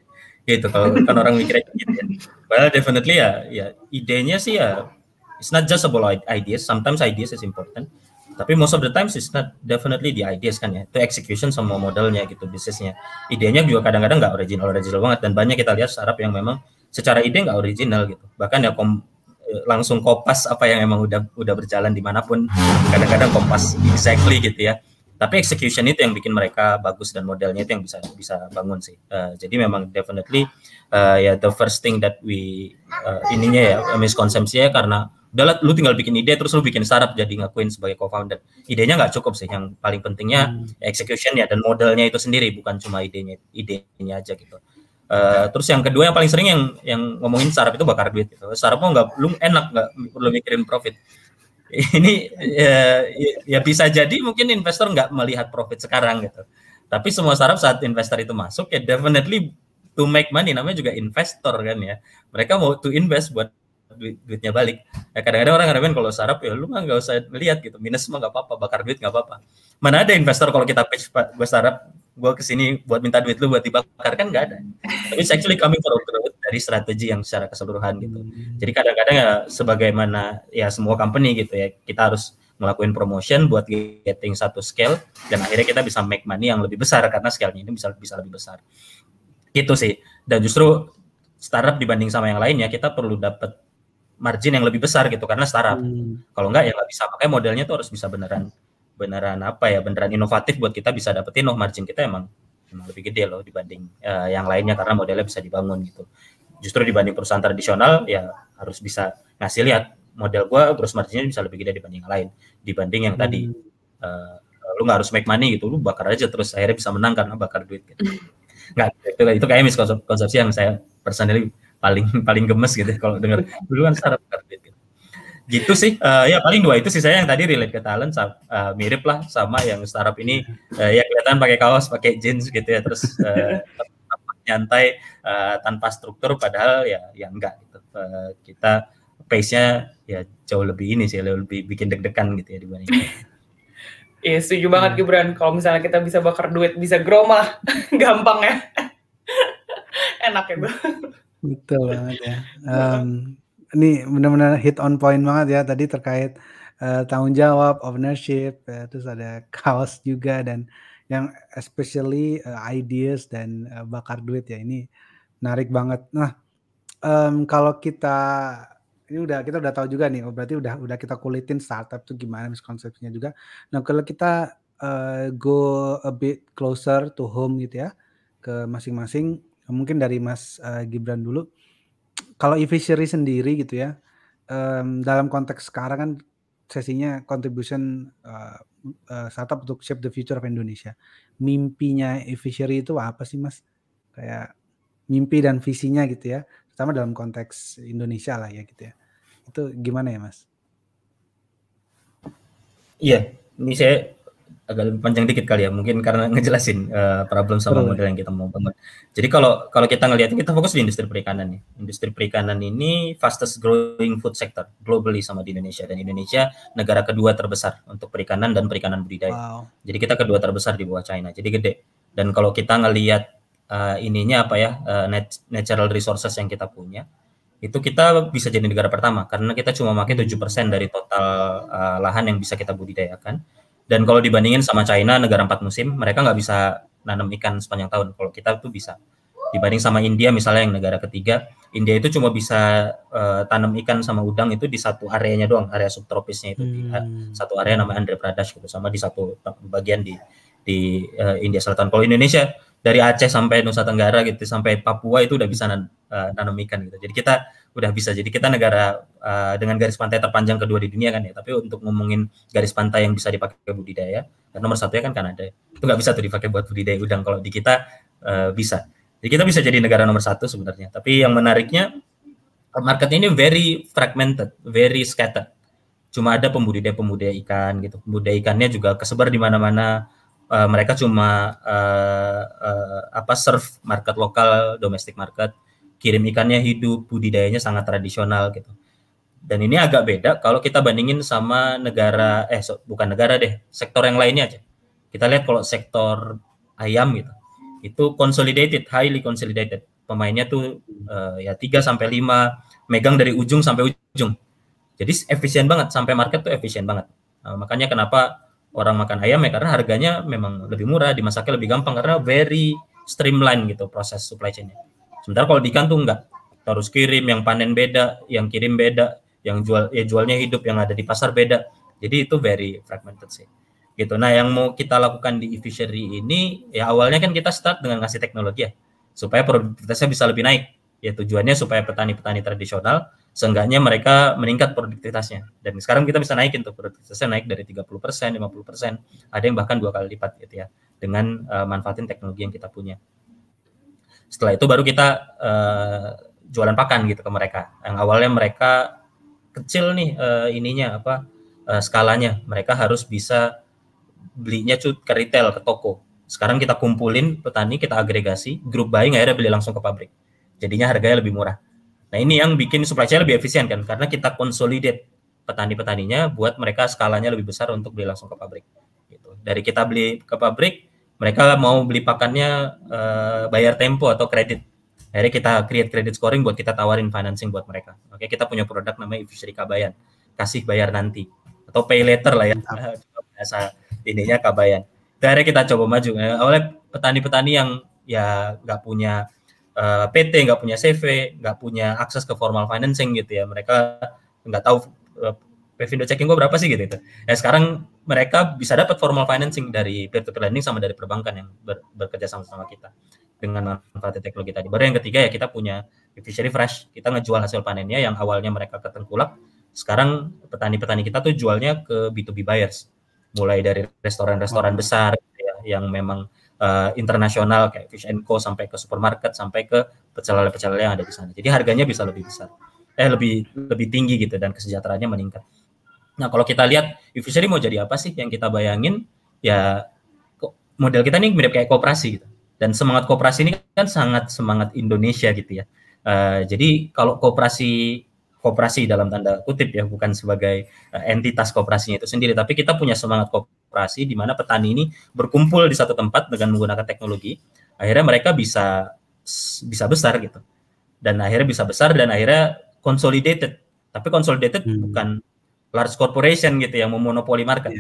Gitu kalau kan orang mikirnya gitu ya. Well, definitely ya idenya sih ya, it's not just about ideas. Sometimes ideas is important. Tapi most of the times it's not definitely the ideas kan ya. Itu execution sama modelnya gitu, bisnisnya. Idenya juga kadang-kadang nggak original banget, dan banyak kita lihat startup yang memang secara ide nggak original gitu. Bahkan ya langsung kopas apa yang emang udah berjalan dimanapun, kadang-kadang kompas exactly gitu ya. Tapi execution itu yang bikin mereka bagus, dan modelnya itu yang bisa bangun sih. Jadi memang definitely ya the first thing that we ininya ya miskonsepsinya, karena udah lu tinggal bikin ide terus lu bikin startup jadi ngakuin sebagai co-founder. Idenya nggak cukup sih, yang paling pentingnya execution-nya dan modelnya itu sendiri, bukan cuma idenya aja gitu. Terus yang kedua yang paling sering yang ngomongin startup itu bakar duit gitu. Startup mau lu enak, nggak perlu mikirin profit. Ini ya bisa jadi mungkin investor nggak melihat profit sekarang gitu. Tapi semua startup saat investor itu masuk ya definitely to make money, namanya juga investor kan ya. Mereka mau to invest buat duitnya balik. Ya, kadang-kadang orang ngaramin kalau startup ya lu nggak usah lihat gitu, minus mah nggak apa-apa, bakar duit nggak apa-apa. Mana ada investor kalau kita pitch gue startup, gue kesini buat minta duit lu buat dibakar, kan nggak ada. Tapi it's actually coming for growth dari strategi yang secara keseluruhan gitu. Jadi kadang-kadang ya sebagaimana ya semua company gitu ya, kita harus ngelakuin promotion buat getting satu scale, dan akhirnya kita bisa make money yang lebih besar karena scale-nya ini bisa lebih besar. Gitu sih. Dan justru startup dibanding sama yang lainnya, kita perlu dapat margin yang lebih besar gitu karena startup. Kalau enggak ya nggak bisa. Makanya modelnya tuh harus bisa beneran inovatif buat kita bisa dapetin margin kita emang lebih gede loh dibanding yang lainnya, karena modelnya bisa dibangun gitu. Justru dibanding perusahaan tradisional ya harus bisa ngasih lihat model gua gross marginnya bisa lebih gede dibanding yang lain, dibanding yang tadi lu nggak harus make money gitu, lu bakar aja terus akhirnya bisa menang karena bakar duit gitu. Nggak, itu kayak miskonsepsi yang saya personally paling gemes gitu kalau dengar dulu kan startup gitu. Gitu sih, ya paling dua itu sih saya yang tadi relate ke talent, mirip lah sama yang startup ini, ya kelihatan pakai kaos, pakai jeans gitu ya, terus nyantai tanpa struktur, padahal ya enggak gitu. Kita pace-nya ya jauh lebih ini sih, lebih bikin deg-degan gitu ya dibanding. Iya, setuju banget Gibran. Kalau misalnya kita bisa bakar duit, bisa grow mah gampang ya. Enak itu. Betul banget ya. Ini benar-benar hit on point banget ya tadi terkait tanggung jawab, ownership, terus ada kaos juga, dan yang especially ideas dan bakar duit ya, ini menarik banget. Nah, kalau kita udah tahu juga nih, berarti udah kita kulitin startup tuh gimana miskonsepsinya juga. Nah, kalau kita go a bit closer to home gitu ya, ke masing-masing, mungkin dari Mas Gibran dulu. Kalau e-fishery sendiri gitu ya, dalam konteks sekarang kan sesinya contribution startup untuk shape the future of Indonesia. Mimpinya e-fishery itu apa sih Mas? Kayak mimpi dan visinya gitu ya, terutama dalam konteks Indonesia lah ya gitu ya. Itu gimana ya Mas? Iya, ini saya agak panjang dikit kali ya, mungkin karena ngejelasin problem sama model yang kita mau bangun. Jadi kalau kita ngelihat, kita fokus di industri perikanan ya. Industri perikanan ini fastest growing food sector globally sama di Indonesia, dan Indonesia negara kedua terbesar untuk perikanan dan perikanan budidaya. Wow. Jadi kita kedua terbesar di bawah China, jadi gede. Dan kalau kita ngelihat ininya apa ya, natural resources yang kita punya, itu kita bisa jadi negara pertama karena kita cuma pakai 7% dari total lahan yang bisa kita budidayakan. Dan kalau dibandingin sama China, negara 4 musim, mereka nggak bisa nanam ikan sepanjang tahun. Kalau kita tuh bisa. Dibanding sama India misalnya yang negara ketiga, India itu cuma bisa tanam ikan sama udang itu di satu areanya doang, area subtropisnya itu di satu area namanya Andhra Pradesh gitu, sama di satu bagian di India Selatan. Kalau Indonesia dari Aceh sampai Nusa Tenggara gitu, sampai Papua itu udah bisa nanam ikan gitu. Jadi kita udah bisa. Jadi kita negara dengan garis pantai terpanjang kedua di dunia kan ya. Tapi untuk ngomongin garis pantai yang bisa dipakai budidaya, nomor satunya kan Kanada. Itu nggak bisa tuh dipakai buat budidaya udang. Kalau di kita bisa. Jadi kita bisa jadi negara nomor satu sebenarnya. Tapi yang menariknya market ini very fragmented, very scattered. Cuma ada pembudidaya ikan gitu. Pembudidaya ikannya juga kesebar di mana-mana. Mereka cuma serve market lokal, domestic market, kirim ikannya hidup, budidayanya sangat tradisional gitu. Dan ini agak beda kalau kita bandingin sama negara, bukan negara deh, sektor yang lainnya aja. Kita lihat kalau sektor ayam gitu, itu consolidated, highly consolidated. Pemainnya tuh ya 3-5, megang dari ujung sampai ujung. Jadi efisien banget, sampai market tuh efisien banget. Makanya kenapa orang makan ayam ya, karena harganya memang lebih murah, dimasaknya lebih gampang karena very streamline gitu proses supply chain-nya. Sementara kalau di ikan tuh enggak, harus kirim, yang panen beda, yang kirim beda, yang jualnya hidup, yang ada di pasar beda. Jadi itu very fragmented sih. Gitu. Nah, yang mau kita lakukan di e-fishery ini ya awalnya kan kita start dengan ngasih teknologi ya, supaya produktivitasnya bisa lebih naik. Ya tujuannya supaya petani-petani tradisional seenggaknya mereka meningkat produktivitasnya. Dan sekarang kita bisa naikin tuh produktivitasnya, naik dari 30%, 50%, ada yang bahkan 2 kali lipat gitu ya, dengan manfaatin teknologi yang kita punya. Setelah itu baru kita jualan pakan gitu ke mereka. Yang awalnya mereka kecil nih skalanya, mereka harus bisa belinya ke retail, ke toko. Sekarang kita kumpulin petani, kita agregasi, grup buying akhirnya beli langsung ke pabrik. Jadinya harganya lebih murah. Nah ini yang bikin supply chain lebih efisien kan, karena kita consolidate petani-petaninya buat mereka skalanya lebih besar untuk beli langsung ke pabrik. Gitu. Dari kita beli ke pabrik, mereka mau beli pakannya bayar tempo atau kredit. Akhirnya kita create credit scoring buat kita tawarin financing buat mereka. Oke, kita punya produk namanya e-fishery Kabayan, kasih bayar nanti atau pay later lah ya. Bahasa ininya Kabayan. Akhirnya kita coba maju. Awalnya petani-petani yang ya nggak punya PT, nggak punya CV, nggak punya akses ke formal financing gitu ya. Mereka nggak tahu Pevindo checking gue berapa sih gitu. Ya sekarang mereka bisa dapat formal financing dari peer-to-peer lending sama dari perbankan yang bekerja sama kita dengan manfaat teknologi tadi. Baru yang ketiga ya kita punya e-fishery fresh. Kita ngejual hasil panennya yang awalnya mereka ke tengkulak. Sekarang petani-petani kita tuh jualnya ke B2B buyers. Mulai dari restoran-restoran besar gitu ya, yang memang internasional kayak Fish & Co sampai ke supermarket sampai ke pecel-pecel yang ada di sana. Jadi harganya bisa lebih besar, lebih tinggi gitu dan kesejahteraannya meningkat. Nah kalau kita lihat e-fishery mau jadi apa sih yang kita bayangin ya model kita ini mirip kayak koperasi gitu. Dan semangat koperasi ini kan sangat semangat Indonesia gitu ya. Jadi kalau koperasi dalam tanda kutip ya, bukan sebagai entitas koperasinya itu sendiri, tapi kita punya semangat koperasi di mana petani ini berkumpul di satu tempat dengan menggunakan teknologi, akhirnya mereka bisa besar gitu, dan akhirnya consolidated, tapi consolidated bukan large corporation gitu yang memonopoli market,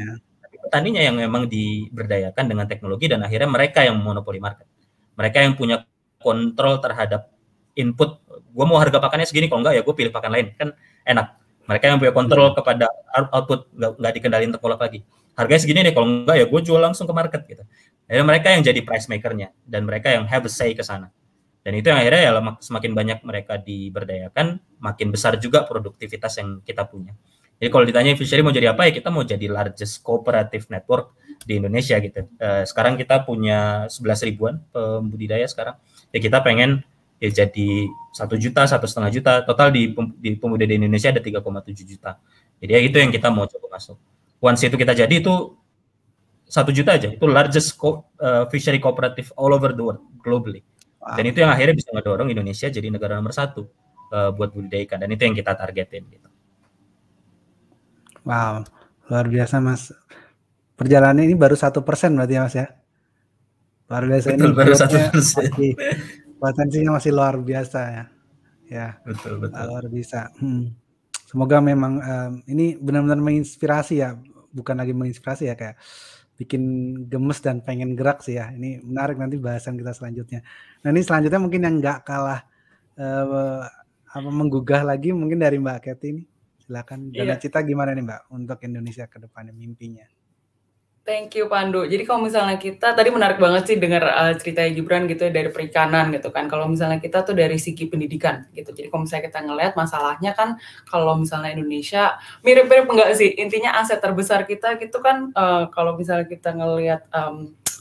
tapi petaninya yang memang diberdayakan dengan teknologi dan akhirnya mereka yang memonopoli market, mereka yang punya kontrol terhadap input. Gue mau harga pakannya segini, kalau enggak ya gue pilih pakan lain, kan enak. Mereka yang punya kontrol kepada output, nggak dikendalin tengkulak lagi. Harganya segini nih, kalau enggak ya gue jual langsung ke market gitu. Akhirnya mereka yang jadi price makernya dan mereka yang have a say ke sana. Dan itu yang akhirnya ya semakin banyak mereka diberdayakan, makin besar juga produktivitas yang kita punya. Jadi kalau ditanya fishery mau jadi apa ya, kita mau jadi largest cooperative network di Indonesia gitu. Sekarang kita punya 11 ribuan pembudidaya sekarang. Ya kita pengen ya jadi 1 juta, 1,5 juta, total di pembudidaya di Indonesia ada 3,7 juta. Jadi ya itu yang kita mau coba masuk. Once itu kita jadi itu 1 juta aja, itu largest fishery cooperative all over the world, globally. Dan itu yang akhirnya bisa ngedorong Indonesia jadi negara nomor 1 buat budidaya ikan, dan itu yang kita targetin gitu. Wow, luar biasa Mas. Perjalanan ini baru 1% berarti ya Mas ya? Luar biasa. Betul, ini baru 1%. Potensinya masih luar biasa ya. Ya, betul. Luar biasa. Semoga memang ini benar-benar menginspirasi ya, bukan lagi menginspirasi ya, kayak bikin gemes dan pengen gerak sih ya. Ini menarik nanti bahasan kita selanjutnya. Nah ini selanjutnya mungkin yang nggak kalah menggugah lagi mungkin dari Mbak Kety ini. Silakan. Dana Cita gimana nih Mbak untuk Indonesia ke depannya mimpinya? Thank you Pandu. Jadi kalau misalnya kita tadi menarik banget sih dengar ceritanya Gibran gitu ya, dari perikanan gitu kan. Kalau misalnya kita tuh dari segi pendidikan gitu. Jadi kalau misalnya kita ngelihat masalahnya kan kalau misalnya Indonesia mirip-mirip enggak sih? Intinya aset terbesar kita gitu kan kalau misalnya kita ngelihat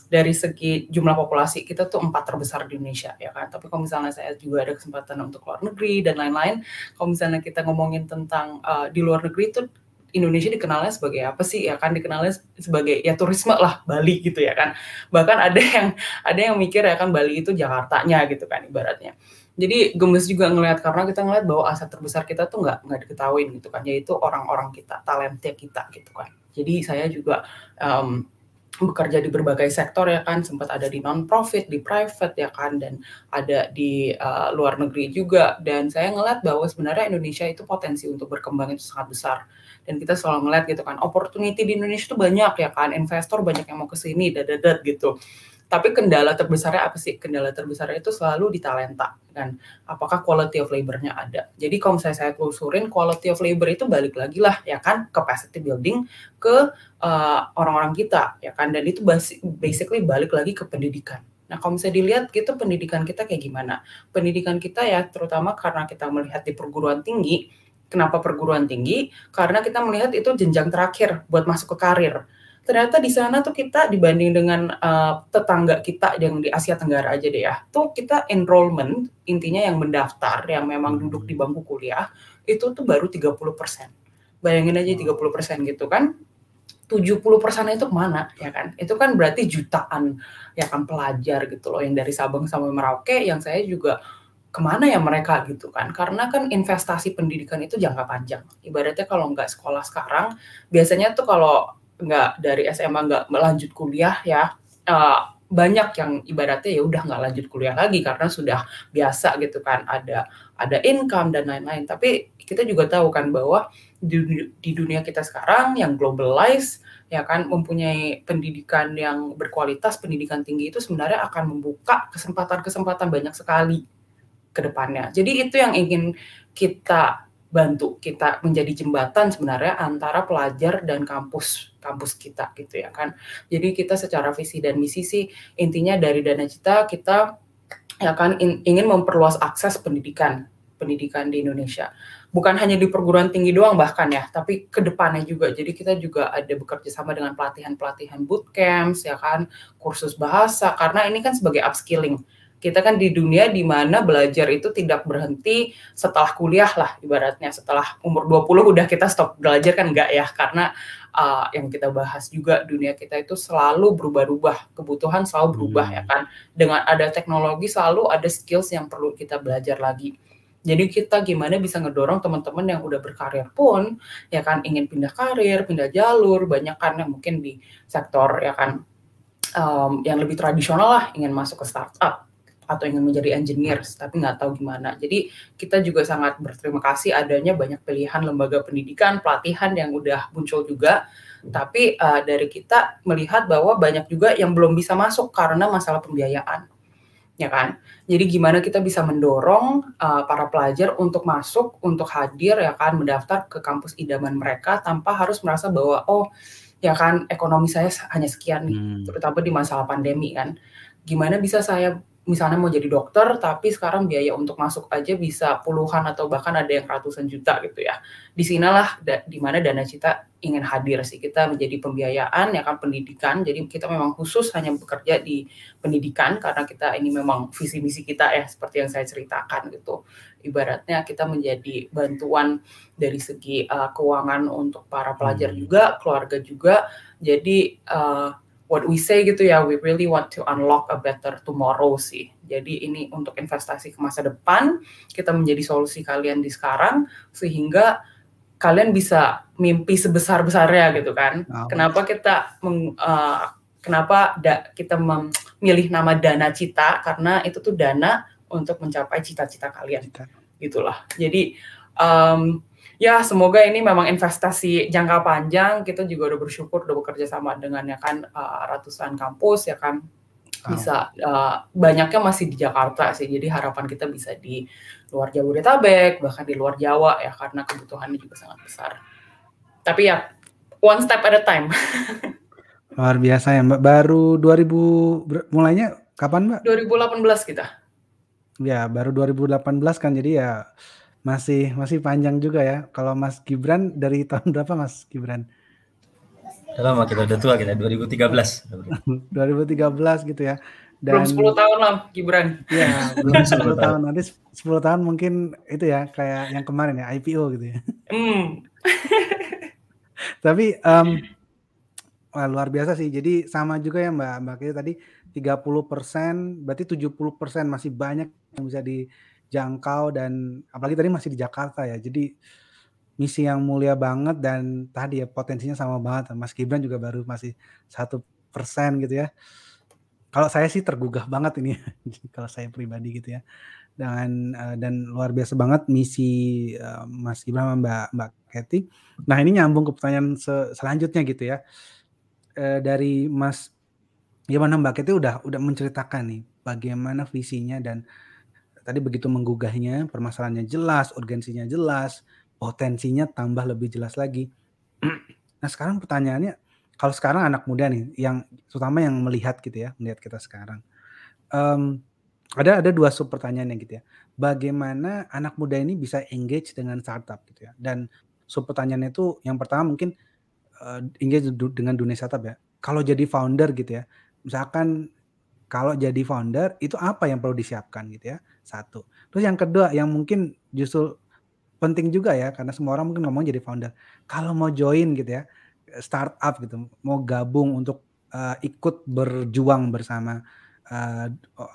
dari segi jumlah populasi kita tuh 4 terbesar di Indonesia ya kan. Tapi kalau misalnya saya juga ada kesempatan untuk luar negeri dan lain-lain, kalau misalnya kita ngomongin tentang di luar negeri itu Indonesia dikenalnya sebagai apa sih ya kan, dikenalnya sebagai ya turisme lah, Bali gitu ya kan. Bahkan ada yang mikir ya kan Bali itu Jakartanya gitu kan ibaratnya. Jadi gemes juga ngelihat karena kita ngelihat bahwa aset terbesar kita tuh nggak diketahuin gitu kan, yaitu orang-orang kita, talenta kita gitu kan. Jadi saya juga bekerja di berbagai sektor ya kan, sempat ada di non-profit, di private ya kan, dan ada di luar negeri juga. Dan saya ngeliat bahwa sebenarnya Indonesia itu potensi untuk berkembang itu sangat besar. Dan kita selalu ngeliat gitu kan, opportunity di Indonesia itu banyak ya kan, investor banyak yang mau ke sini, dadadat gitu. Tapi kendala terbesarnya apa sih? Kendala terbesarnya itu selalu di talenta kan. Apakah quality of labor-nya ada? Jadi kalau misalnya saya telusurin, quality of labor itu balik lagi lah ya kan, capacity building ke orang-orang kita ya kan. Dan itu basically balik lagi ke pendidikan. Nah kalau misalnya dilihat gitu pendidikan kita kayak gimana? Pendidikan kita ya terutama karena kita melihat di perguruan tinggi. Kenapa perguruan tinggi? Karena kita melihat itu jenjang terakhir buat masuk ke karir. Ternyata di sana tuh kita dibanding dengan tetangga kita yang di Asia Tenggara aja deh ya, tuh kita enrollment, intinya yang mendaftar, yang memang duduk di bangku kuliah, itu tuh baru 30%. Bayangin aja 30% gitu kan, 70% itu kemana ya kan? Itu kan berarti jutaan ya kan pelajar gitu loh, yang dari Sabang sampai Merauke, yang saya juga kemana ya mereka gitu kan, karena kan investasi pendidikan itu jangka panjang. Ibaratnya kalau nggak sekolah sekarang, biasanya tuh kalau nggak dari SMA nggak lanjut kuliah ya, banyak yang ibaratnya ya udah nggak lanjut kuliah lagi karena sudah biasa gitu kan, ada income dan lain-lain. Tapi kita juga tahu kan bahwa di dunia kita sekarang yang globalized ya kan, mempunyai pendidikan yang berkualitas, pendidikan tinggi itu sebenarnya akan membuka kesempatan-kesempatan banyak sekali ke depannya. Jadi itu yang ingin kita bantu, kita menjadi jembatan sebenarnya antara pelajar dan kampus kita gitu ya kan. Jadi kita secara visi dan misi sih intinya dari Dana Cita kita ya kan ingin memperluas akses pendidikan di Indonesia. Bukan hanya di perguruan tinggi doang bahkan ya, tapi ke depannya juga. Jadi kita juga ada bekerja sama dengan pelatihan bootcamps ya kan, kursus bahasa, karena ini kan sebagai upskilling. Kita kan di dunia di mana belajar itu tidak berhenti setelah kuliah lah ibaratnya. Setelah umur 20 udah kita stop belajar kan enggak ya. Karena yang kita bahas juga dunia kita itu selalu berubah-ubah. Kebutuhan selalu berubah ya kan. Dengan ada teknologi selalu ada skills yang perlu kita belajar lagi. Jadi kita gimana bisa ngedorong teman-teman yang udah berkarir pun ya kan ingin pindah karir, pindah jalur. Banyak kan yang mungkin di sektor ya kan yang lebih tradisional lah, ingin masuk ke startup atau ingin menjadi engineer, tapi nggak tahu gimana. Jadi kita juga sangat berterima kasih adanya banyak pilihan lembaga pendidikan, pelatihan yang udah muncul juga. Tapi dari kita melihat bahwa banyak juga yang belum bisa masuk karena masalah pembiayaan, ya kan. Jadi gimana kita bisa mendorong para pelajar untuk masuk, untuk hadir, ya kan, mendaftar ke kampus idaman mereka tanpa harus merasa bahwa oh, ya kan, ekonomi saya hanya sekian nih, terutama di masalah pandemi kan. Gimana bisa saya misalnya mau jadi dokter, tapi sekarang biaya untuk masuk aja bisa puluhan atau bahkan ada yang ratusan juta gitu ya. Di sinilah di mana Dana Cita ingin hadir sih. Kita menjadi pembiayaan ya kan, pendidikan. Jadi kita memang khusus hanya bekerja di pendidikan karena kita ini memang visi misi kita ya, seperti yang saya ceritakan gitu. Ibaratnya kita menjadi bantuan dari segi keuangan untuk para pelajar juga, keluarga juga. Jadi what we say gitu ya, we really want to unlock a better tomorrow sih. Jadi ini untuk investasi ke masa depan, kita menjadi solusi kalian di sekarang, sehingga kalian bisa mimpi sebesar-besarnya gitu kan. Kenapa kita kita memilih nama Dana Cita, karena itu tuh dana untuk mencapai cita-cita kalian. Gitulah. Jadi ya semoga ini memang investasi jangka panjang. Kita juga udah bersyukur udah bekerja sama dengan ya kan ratusan kampus ya kan, Bisa, banyaknya masih di Jakarta sih, jadi harapan kita bisa di luar Jabodetabek, bahkan di luar Jawa ya, karena kebutuhannya juga sangat besar. Tapi ya, one step at a time. Luar biasa ya Mbak. Baru 2000 mulainya kapan Mbak? 2018 kita. Ya, baru 2018 kan, jadi ya masih panjang juga ya. Kalau Mas Gibran dari tahun berapa Mas Gibran? Udah lama kita, udah tua kita, 2013. 2013 gitu ya. Belum 10 tahun lah Gibran. Iya, belum 10 tahun. Nanti 10 tahun mungkin itu ya, kayak yang kemarin ya, IPO gitu ya. Tapi wah, luar biasa sih. Jadi sama juga ya Mbak Kiti tadi 30%, berarti 70% masih banyak yang bisa dijangkau, dan apalagi tadi masih di Jakarta ya. Jadi misi yang mulia banget, dan tadi ya potensinya sama banget. Mas Gibran juga baru masih 1% gitu ya. Kalau saya sih tergugah banget ini kalau saya pribadi gitu ya. Dan luar biasa banget misi Mas Gibran sama Mbak Kiti. Nah, ini nyambung ke pertanyaan selanjutnya gitu ya. Dari Mas gimana Mbak Kiti udah menceritakan nih bagaimana visinya, dan tadi begitu menggugahnya, permasalahannya jelas, urgensinya jelas, potensinya tambah lebih jelas lagi. Nah, sekarang pertanyaannya, kalau sekarang anak muda nih, yang terutama yang melihat gitu ya, melihat kita sekarang, ada 2 sub pertanyaan gitu ya. Bagaimana anak muda ini bisa engage dengan startup gitu ya? Dan sub pertanyaannya itu yang pertama mungkin engage dengan dunia startup ya. Kalau jadi founder gitu ya, misalkan kalau jadi founder itu apa yang perlu disiapkan gitu ya? 1. Terus yang kedua yang mungkin justru penting juga ya, karena semua orang mungkin ngomong jadi founder. Kalau mau join gitu ya, startup gitu, mau gabung untuk ikut berjuang bersama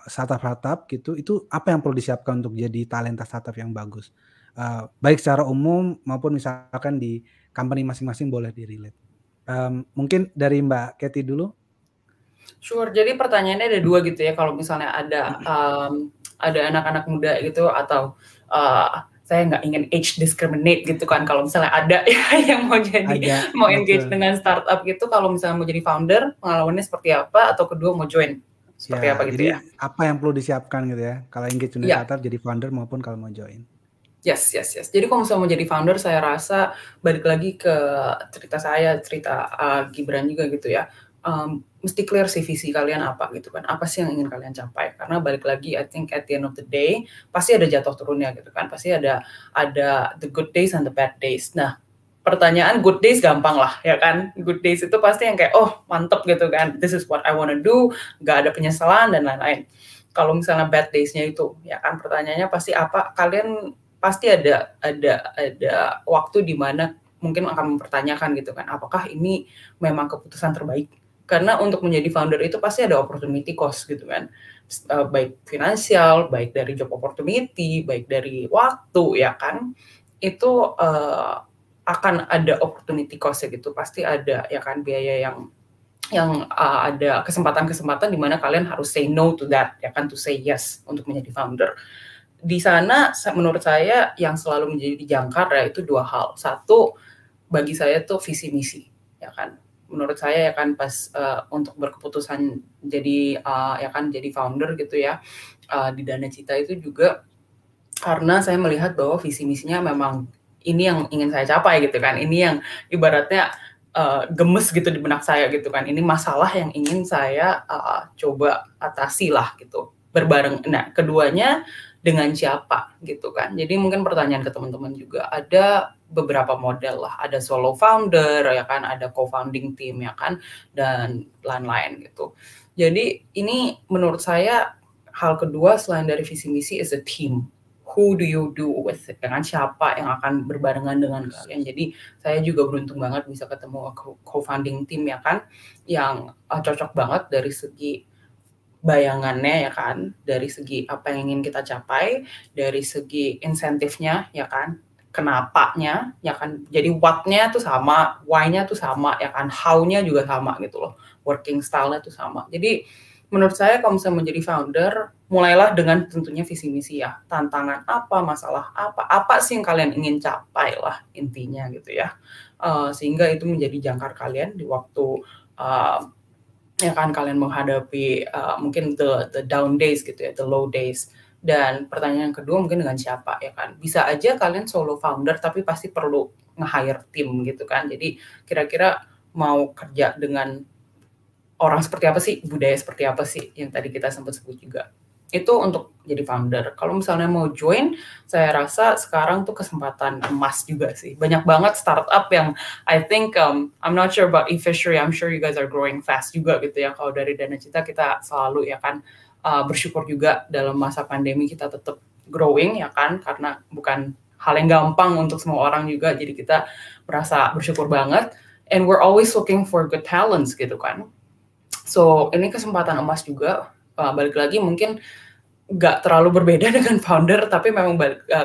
startup gitu, itu apa yang perlu disiapkan untuk jadi talenta startup yang bagus? Baik secara umum maupun misalkan di company masing-masing boleh di-relate. Mungkin dari Mbak Kiti dulu. Sure, jadi pertanyaannya ada 2 gitu ya, kalau misalnya ada anak-anak muda gitu, atau saya nggak ingin age discriminate gitu kan, kalau misalnya ada yang mau engage dengan startup gitu, kalau misalnya mau jadi founder, pengalamannya seperti apa, atau kedua mau join seperti apa gitu ya. Jadi apa yang perlu disiapkan gitu ya, kalau engage dengan startup jadi founder maupun kalau mau join. Yes. Jadi kalau misalnya mau jadi founder, saya rasa balik lagi ke cerita Gibran juga gitu ya. Mesti clear sih visi kalian apa gitu kan, apa sih yang ingin kalian capai, karena balik lagi I think at the end of the day pasti ada jatuh turunnya gitu kan, pasti ada the good days and the bad days. Nah, pertanyaan good days gampang lah ya kan, good days itu pasti yang kayak oh mantep gitu kan, this is what I wanna do, gak ada penyesalan dan lain-lain. Kalau misalnya bad days-nya itu ya kan, pertanyaannya pasti apa, kalian pasti ada waktu di mana mungkin akan mempertanyakan gitu kan, apakah ini memang keputusan terbaik. Karena untuk menjadi founder itu pasti ada opportunity cost gitu kan, baik finansial, baik dari job opportunity, baik dari waktu ya kan, itu akan ada opportunity cost gitu, pasti ada ya kan, biaya yang ada kesempatan-kesempatan di mana kalian harus say no to that ya kan, to say yes untuk menjadi founder. Di sana menurut saya yang selalu menjadi jangkar ya itu 2 hal. 1, bagi saya tuh visi misi ya kan. Menurut saya ya kan pas untuk berkeputusan jadi ya kan jadi founder gitu ya di Dana Cita itu juga karena saya melihat bahwa visi misinya memang ini yang ingin saya capai gitu kan, ini yang ibaratnya gemes gitu di benak saya gitu kan, ini masalah yang ingin saya coba atasi lah gitu berbareng. Nah, keduanya dengan siapa gitu kan. Jadi mungkin pertanyaan ke teman-teman juga, ada beberapa model lah, ada solo founder ya kan, ada co-founding team ya kan, dan lain-lain gitu. Jadi ini menurut saya hal kedua selain dari visi misi is a team. Who do you do with it? Dengan siapa yang akan berbarengan dengan kalian. Jadi saya juga beruntung banget bisa ketemu co-founding team ya kan, yang cocok banget dari segi bayangannya ya kan, dari segi apa yang ingin kita capai, dari segi insentifnya ya kan, kenapanya ya kan, jadi what-nya tuh sama, why-nya tuh sama ya kan, how-nya juga sama gitu loh, working style-nya tuh sama. Jadi menurut saya kalau misalnya menjadi founder, mulailah dengan tentunya visi misi ya, tantangan apa, masalah apa sih yang kalian ingin capai lah intinya gitu ya, sehingga itu menjadi jangkar kalian di waktu ya kan kalian menghadapi mungkin the down days gitu ya, the low days. Dan pertanyaan yang kedua mungkin dengan siapa ya kan, bisa aja kalian solo founder tapi pasti perlu nge-hire tim gitu kan. Jadi kira-kira mau kerja dengan orang seperti apa sih, budaya seperti apa sih yang tadi kita sempat sebut juga. Itu untuk jadi founder. Kalau misalnya mau join, saya rasa sekarang tuh kesempatan emas juga sih. Banyak banget startup yang I think I'm not sure about eFishery, I'm sure you guys are growing fast juga gitu ya. Kalau dari Dana Cita kita selalu ya kan bersyukur juga dalam masa pandemi kita tetap growing ya kan, karena bukan hal yang gampang untuk semua orang juga. Jadi kita merasa bersyukur banget, and we're always looking for good talents gitu kan. So ini kesempatan emas juga. Balik lagi mungkin nggak terlalu berbeda dengan founder, tapi memang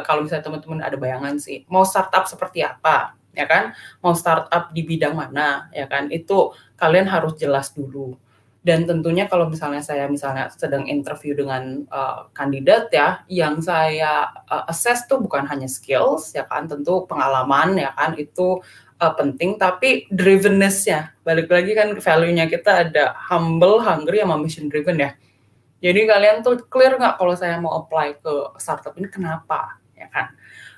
kalau misalnya teman-teman ada bayangan sih, mau startup seperti apa, ya kan? Mau startup di bidang mana, ya kan? Itu kalian harus jelas dulu. Dan tentunya kalau misalnya saya sedang interview dengan kandidat ya, yang saya assess tuh bukan hanya skills, ya kan? Tentu pengalaman, ya kan? Itu penting, tapi drivenness-nya. Balik lagi kan value-nya kita ada humble, hungry, sama mission driven ya. Jadi kalian tuh clear nggak kalau saya mau apply ke startup ini kenapa, ya kan?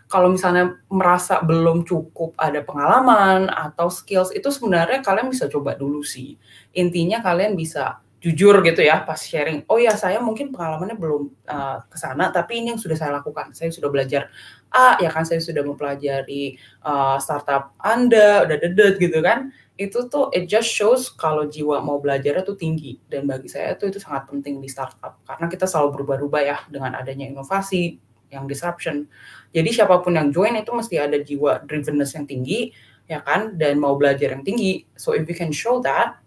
Kalau misalnya merasa belum cukup ada pengalaman atau skills, itu sebenarnya kalian bisa coba dulu sih. Intinya kalian bisa jujur gitu ya pas sharing. Oh ya, saya mungkin pengalamannya belum ke sana, tapi ini yang sudah saya lakukan. Saya sudah belajar ya kan, saya sudah mempelajari startup Anda, udah dedet gitu kan. Itu tuh it just shows kalau jiwa mau belajarnya tuh tinggi. Dan bagi saya tuh itu sangat penting di startup. Karena kita selalu berubah-ubah ya dengan adanya inovasi, yang disruption. Jadi siapapun yang join itu mesti ada jiwa drivenness yang tinggi, ya kan, dan mau belajar yang tinggi. So if you can show that,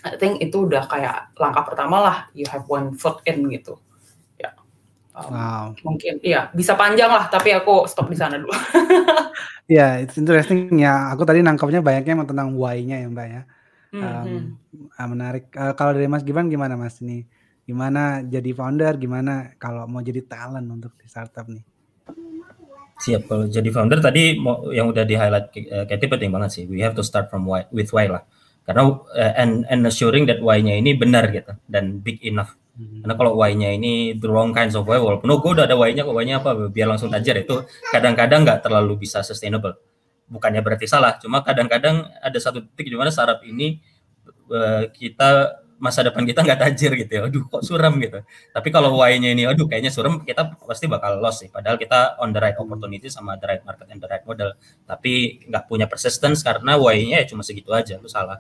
I think itu udah kayak langkah pertama lah, you have one foot in gitu. Ya, Wow. Mungkin, ya bisa panjang lah, tapi aku stop di sana dulu. Ya, it's interesting ya. Aku tadi nangkapnya banyaknya tentang why-nya ya Mbak ya. Menarik. Kalau dari Mas Gibran gimana Mas nih? Gimana jadi founder? Gimana kalau mau jadi talent untuk di startup nih? Siap, kalau jadi founder tadi yang udah di-highlight Katie penting banget sih. We have to start from why lah. Karena and assuring that why-nya ini benar gitu dan big enough. Karena kalau why-nya ini the wrong kinds of why, walaupun gue udah ada why-nya, kok why-nya apa biar langsung tajar, itu kadang-kadang nggak terlalu bisa sustainable. Bukannya berarti salah, cuma kadang-kadang ada satu titik di mana startup ini kita masa depan kita nggak tajir gitu ya, aduh kok suram gitu. Tapi kalau why-nya ini, aduh kayaknya suram, kita pasti bakal loss sih. Padahal kita on the right opportunity sama the right market and the right model. Tapi nggak punya persistence karena why-nya ya cuma segitu aja, lu salah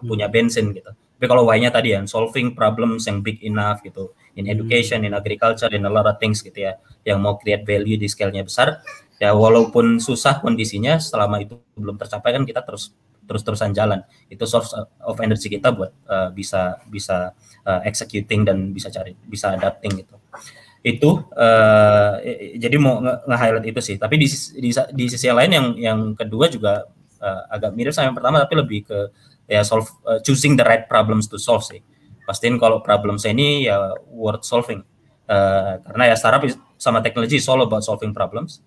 punya bensin gitu. Tapi kalau why-nya tadi ya, solving problems yang big enough gitu, in education, in agriculture, in a lot of things gitu ya, yang mau create value di scale-nya besar, ya walaupun susah kondisinya, selama itu belum tercapai kan kita terus-terusan jalan. Itu source of energy kita buat bisa executing dan bisa adapting gitu. Itu jadi mau nge-highlight itu sih. Tapi di sisi lain yang kedua juga agak mirip sama yang pertama, tapi lebih ke ya choosing the right problems to solve sih. Pastiin kalau problemnya ini ya worth solving. Karena ya startup sama teknologi is all about solving problems.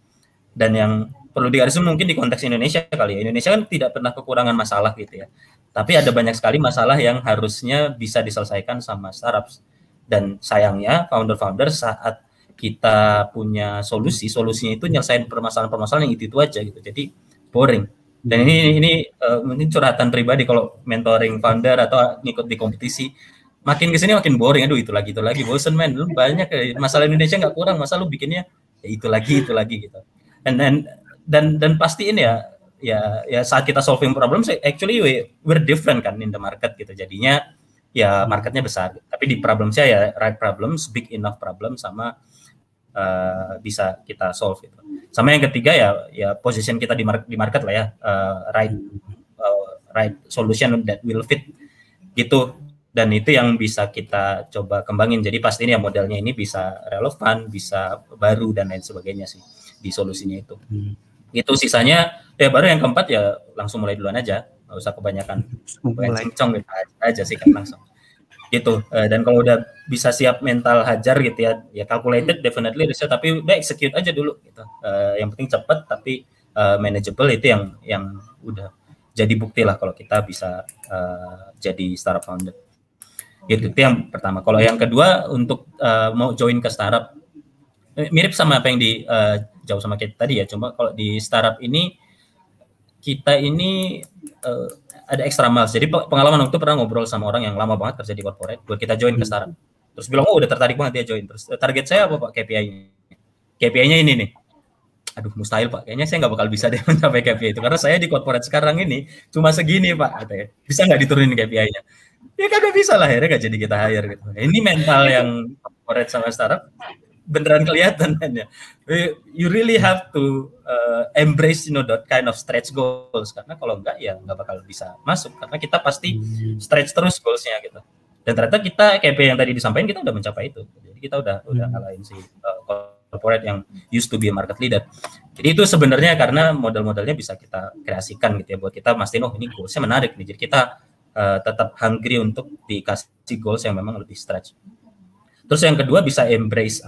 Dan yang perlu digarisbawahi mungkin di konteks Indonesia kali ya. Indonesia kan tidak pernah kekurangan masalah gitu ya. Tapi ada banyak sekali masalah yang harusnya bisa diselesaikan sama startups. Dan sayangnya founder-founder saat kita punya solusinya itu nyelesain permasalahan-permasalahan yang itu aja gitu. Jadi boring. Dan ini mungkin curhatan pribadi, kalau mentoring founder atau ngikut di kompetisi, makin kesini makin boring. Aduh itu lagi bosen men. Lu banyak masalah Indonesia nggak kurang, masa lu bikinnya ya itu lagi gitu. Dan pastiin ya saat kita solving problem, actually we're different kan in the market gitu. Jadinya ya marketnya besar, tapi di problem saya ya right problems, big enough problem, sama bisa kita solve gitu. Sama yang ketiga ya position kita di market lah ya, right solution that will fit gitu. Dan itu yang bisa kita coba kembangin. Jadi pasti ini ya modelnya ini bisa relevan, bisa baru dan lain sebagainya sih di solusinya itu. Itu sisanya ya baru yang keempat ya langsung mulai duluan aja, nggak usah kebanyakan cincong gitu aja sih kan langsung gitu. Dan kalau udah bisa siap mental hajar gitu ya calculated definitely risk, tapi udah execute aja dulu gitu. Yang penting cepat tapi manageable, itu yang udah jadi bukti lah kalau kita bisa jadi startup founder. Gitu, itu yang pertama. Kalau yang kedua untuk mau join ke startup, mirip sama apa yang di jauh sama kita tadi ya. Cuma kalau di startup ini kita ini ada extra miles. Jadi pengalaman waktu pernah ngobrol sama orang yang lama banget kerja di corporate, buat kita join ke startup. Terus bilang, udah tertarik banget dia join. Terus target saya apa Pak KPI-nya? KPI-nya ini nih. Aduh, mustahil Pak. Kayaknya saya nggak bakal bisa deh mencapai KPI itu. Karena saya di corporate sekarang ini cuma segini Pak. Katanya. Bisa nggak diturunin KPI-nya? Ya kagak bisa lah, akhirnya nggak jadi kita hire gitu. Ini mental yang corporate sama startup beneran kelihatan kan ya. You really have to embrace that kind of stretch goals. Karena kalau enggak ya nggak bakal bisa masuk. Karena kita pasti stretch terus goals-nya gitu. Dan ternyata kita KPI yang tadi disampaikan kita udah mencapai itu. Jadi kita udah ngalahin si corporate yang used to be a market leader. Jadi itu sebenarnya karena model-modelnya bisa kita kreasikan gitu ya buat kita mastiin ini goals-nya menarik nih. Jadi kita tetap hungry untuk dikasih goals yang memang lebih stretch. Terus yang kedua bisa embrace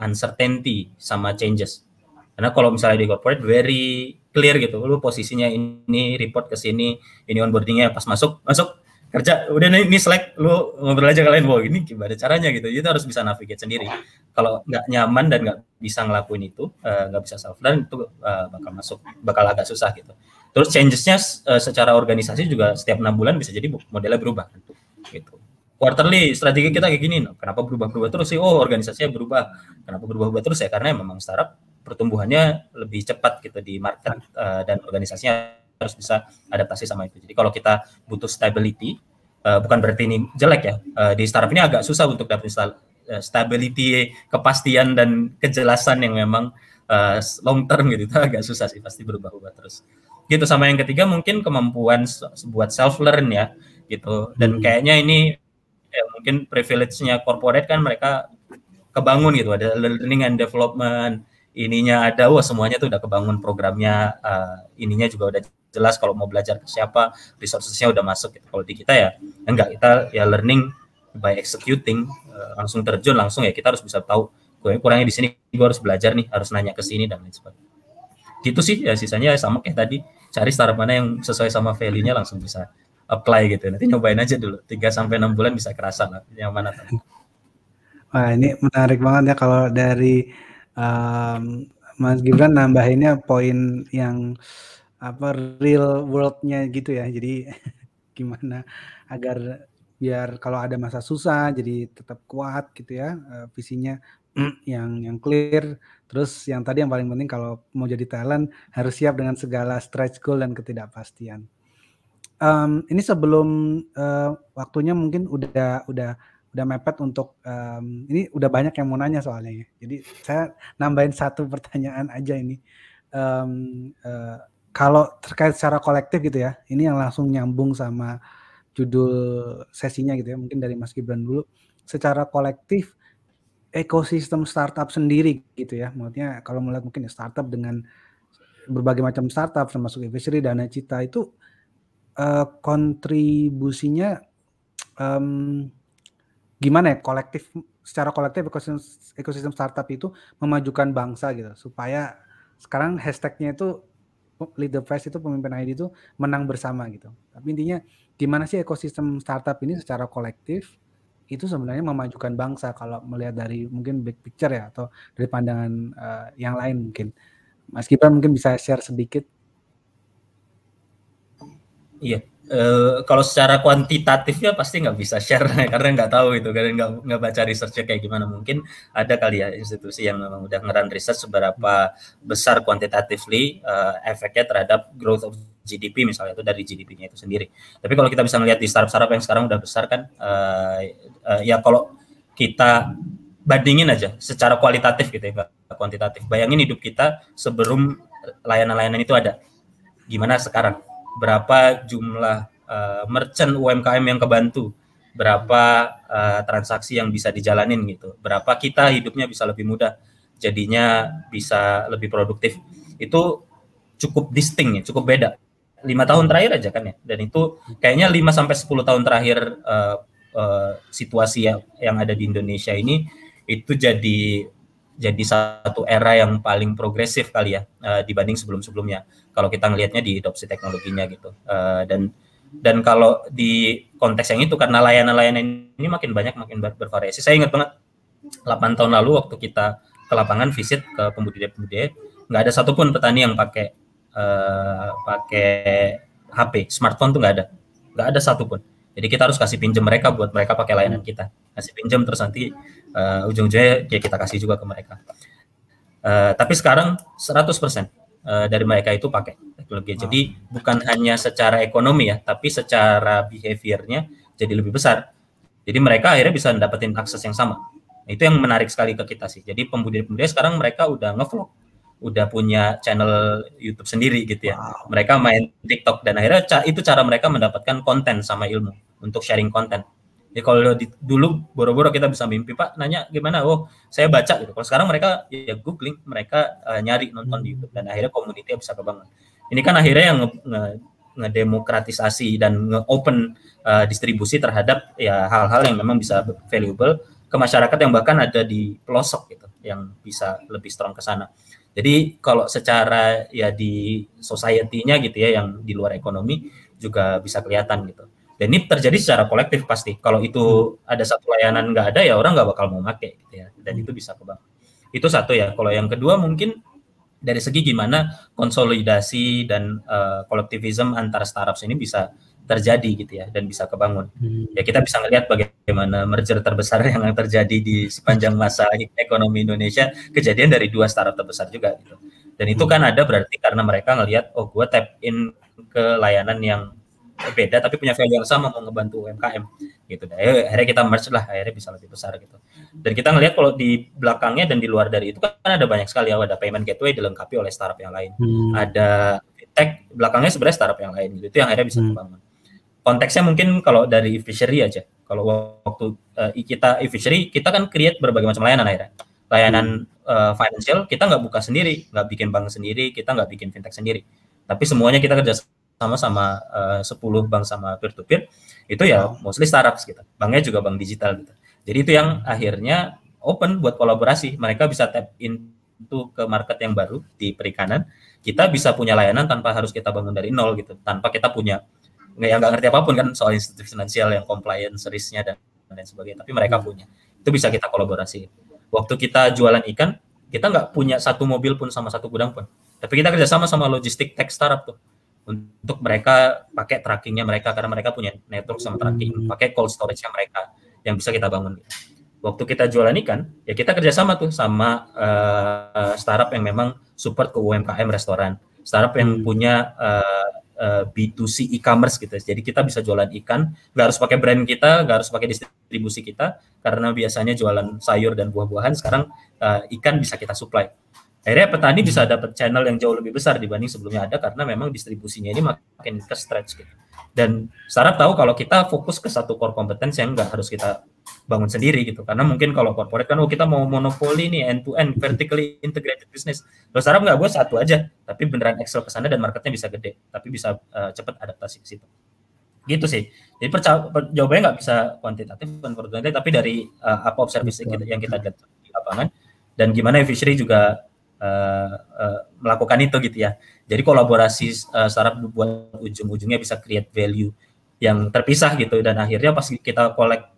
uncertainty sama changes. Karena kalau misalnya di corporate very clear gitu, lu posisinya ini report ke sini, ini onboardingnya pas masuk kerja, udah ini Slack, lu ngobrol aja kalian, wow ini gimana caranya gitu. Itu harus bisa navigate sendiri. Kalau nggak nyaman dan nggak bisa ngelakuin itu, nggak bisa self learn itu bakal agak susah gitu. Terus changes-nya secara organisasi juga setiap 6 bulan bisa jadi modelnya berubah gitu. Quarterly strategi kita kayak gini, kenapa berubah terus sih? Organisasinya berubah. Kenapa berubah terus ya? Karena memang startup pertumbuhannya lebih cepat gitu di market dan organisasinya harus bisa adaptasi sama itu. Jadi kalau kita butuh stability, bukan berarti ini jelek ya. Di startup ini agak susah untuk dapat stability, kepastian dan kejelasan yang memang long term gitu. Itu agak susah sih, pasti berubah-ubah terus. Gitu. Sama yang ketiga mungkin kemampuan buat self learn ya gitu. Dan kayaknya ini mungkin privilege-nya corporate kan mereka kebangun gitu, ada learning and development, ininya ada, semuanya tuh udah kebangun programnya, ininya juga udah jelas kalau mau belajar ke siapa, resources-nya udah masuk gitu. Kalau di kita ya enggak, kita ya learning by executing, langsung terjun langsung ya, kita harus bisa tahu gue kurangnya di sini, gue harus belajar nih, harus nanya ke sini dan lain sebagainya. Gitu sih ya, sisanya sama kayak tadi, cari startup mana yang sesuai sama value-nya langsung bisa apply gitu. Nanti nyobain aja dulu 3-6 bulan bisa kerasa lah yang mana. Wah, ini menarik banget ya kalau dari Mas Gibran nambahinnya poin yang real world-nya gitu ya. Jadi gimana agar biar kalau ada masa susah jadi tetap kuat gitu ya, visinya yang clear. Terus yang tadi yang paling penting kalau mau jadi talent harus siap dengan segala stretch goal dan ketidakpastian. Ini sebelum waktunya mungkin udah mepet untuk ini udah banyak yang mau nanya soalnya ya. Jadi saya nambahin satu pertanyaan aja ini. Kalau terkait secara kolektif gitu ya, ini yang langsung nyambung sama judul sesinya gitu ya, mungkin dari Mas Gibran dulu. Secara kolektif ekosistem startup sendiri gitu ya, maksudnya kalau melihat mungkin ya startup dengan berbagai macam startup termasuk Advisory, Dana Cita itu kontribusinya gimana ya, secara kolektif ekosistem startup itu memajukan bangsa gitu, supaya sekarang hashtagnya itu Lead the Press, itu pemimpin ID itu menang bersama gitu. Tapi intinya gimana sih ekosistem startup ini secara kolektif itu sebenarnya memajukan bangsa kalau melihat dari mungkin big picture ya, atau dari pandangan yang lain mungkin. Mas Gibran mungkin bisa share sedikit. Iya, kalau secara kuantitatifnya pasti nggak bisa share karena nggak tahu itu, karena nggak baca research-nya kayak gimana. Mungkin ada kali ya institusi yang memang udah ngeran research seberapa besar quantitatively efeknya terhadap growth of GDP misalnya, itu dari GDP-nya itu sendiri. Tapi kalau kita bisa melihat di startup-startup yang sekarang udah besar kan, ya kalau kita bandingin aja secara kualitatif gitu ya, nggak kuantitatif. Bayangin hidup kita sebelum layanan-layanan itu ada, gimana sekarang? Berapa jumlah merchant UMKM yang kebantu, berapa transaksi yang bisa dijalanin gitu, berapa kita hidupnya bisa lebih mudah, jadinya bisa lebih produktif. Itu cukup distinct ya, cukup beda. 5 tahun terakhir aja kan ya, dan itu kayaknya 5-10 tahun terakhir situasi yang ada di Indonesia ini itu jadi satu era yang paling progresif kali ya dibanding sebelum-sebelumnya kalau kita ngelihatnya di adopsi teknologinya gitu. Dan Dan kalau di konteks yang itu, karena layanan-layanan ini makin banyak, makin bervariasi. Saya ingat banget 8 tahun lalu waktu kita ke lapangan visit ke pembudidaya, nggak ada satupun petani yang pakai HP, smartphone tuh nggak ada satupun. Jadi kita harus kasih pinjam mereka buat mereka pakai layanan kita, kasih pinjam terus nanti ujung-ujungnya ya kita kasih juga ke mereka. Tapi sekarang 100% dari mereka itu pakai teknologi. Jadi bukan hanya secara ekonomi ya, tapi secara behavior-nya jadi lebih besar. Jadi mereka akhirnya bisa dapetin akses yang sama. Itu yang menarik sekali ke kita sih. Jadi pembudidaya sekarang mereka udah ngevlog, udah punya channel YouTube sendiri gitu ya. Mereka main TikTok dan akhirnya itu cara mereka mendapatkan konten sama ilmu untuk sharing konten. Jadi kalau dulu boro-boro kita bisa mimpi, Pak, nanya gimana? Oh, saya baca gitu. Kalau sekarang mereka ya googling, mereka nyari nonton di YouTube dan akhirnya komunitasnya bisa kebangun. Ini kan akhirnya yang ngedemokratisasi dan nge-open distribusi terhadap ya hal-hal yang memang bisa valuable ke masyarakat yang bahkan ada di pelosok gitu, yang bisa lebih strong ke sana. Jadi kalau secara ya di society-nya gitu ya, yang di luar ekonomi juga bisa kelihatan gitu. Dan ini terjadi secara kolektif pasti. Kalau itu ada satu layanan nggak ada ya orang nggak bakal mau pakai gitu ya. Dan itu bisa kebangun. Itu satu ya. Kalau yang kedua mungkin dari segi gimana konsolidasi dan kolektivisme antara startups ini bisa terjadi gitu ya dan bisa kebangun. Ya kita bisa ngelihat bagaimana merger terbesar yang terjadi di sepanjang masa ekonomi Indonesia kejadian dari 2 startup terbesar juga gitu. Dan itu kan ada berarti karena mereka ngelihat oh gue tap in ke layanan yang beda tapi punya value yang sama mau ngebantu UMKM gitu. Akhirnya kita merge lah, akhirnya bisa lebih besar gitu. Dan kita ngelihat kalau di belakangnya dan di luar dari itu kan ada banyak sekali ya, ada payment gateway dilengkapi oleh startup yang lain. Ada fintech belakangnya sebenarnya startup yang lain gitu. Itu yang akhirnya bisa kebangun. Konteksnya mungkin kalau dari e-fishery aja. Kalau waktu kita e-fishery, kita kan create berbagai macam layanan akhirnya. Layanan financial kita nggak buka sendiri, nggak bikin bank sendiri, kita nggak bikin fintech sendiri. Tapi semuanya kita kerja sama 10 bank sama peer-to-peer, itu ya mostly startups gitu. Banknya juga bank digital gitu. Jadi itu yang akhirnya open buat kolaborasi. Mereka bisa tap into ke market yang baru di perikanan. Kita bisa punya layanan tanpa harus kita bangun dari nol gitu. Tanpa kita punya, nggak ngerti apapun kan soal institusi finansial yang compliance, risk-nya dan lain sebagainya. Tapi mereka punya. Itu bisa kita kolaborasi. Waktu kita jualan ikan, kita nggak punya satu mobil pun sama satu gudang pun. Tapi kita kerjasama sama logistik tech startup tuh. Untuk mereka pakai trackingnya mereka karena mereka punya network sama tracking, pakai cold storage-nya mereka yang bisa kita bangun. Waktu kita jualan ikan, ya kita kerjasama tuh sama startup yang memang support ke UMKM restoran, startup yang punya B2C e-commerce gitu. Jadi kita bisa jualan ikan, nggak harus pakai brand kita, nggak harus pakai distribusi kita, karena biasanya jualan sayur dan buah-buahan, sekarang ikan bisa kita supply. Akhirnya petani bisa dapat channel yang jauh lebih besar dibanding sebelumnya ada karena memang distribusinya ini makin ke stretch gitu. Dan startup tahu kalau kita fokus ke satu core competence yang nggak harus kita bangun sendiri gitu. Karena mungkin kalau corporate kan kita mau monopoli nih end to end vertically integrated business. Kalau startup nggak, gue satu aja, tapi beneran excel ke sana dan marketnya bisa gede, tapi bisa cepat adaptasi ke situ. Gitu sih. Jadi jawabannya nggak bisa kuantitatif dan kualitatif, tapi dari apa observasi yang kita lihat di lapangan dan gimana fishery juga melakukan itu gitu ya. Jadi kolaborasi startup buat ujung-ujungnya bisa create value yang terpisah gitu dan akhirnya pas kita collect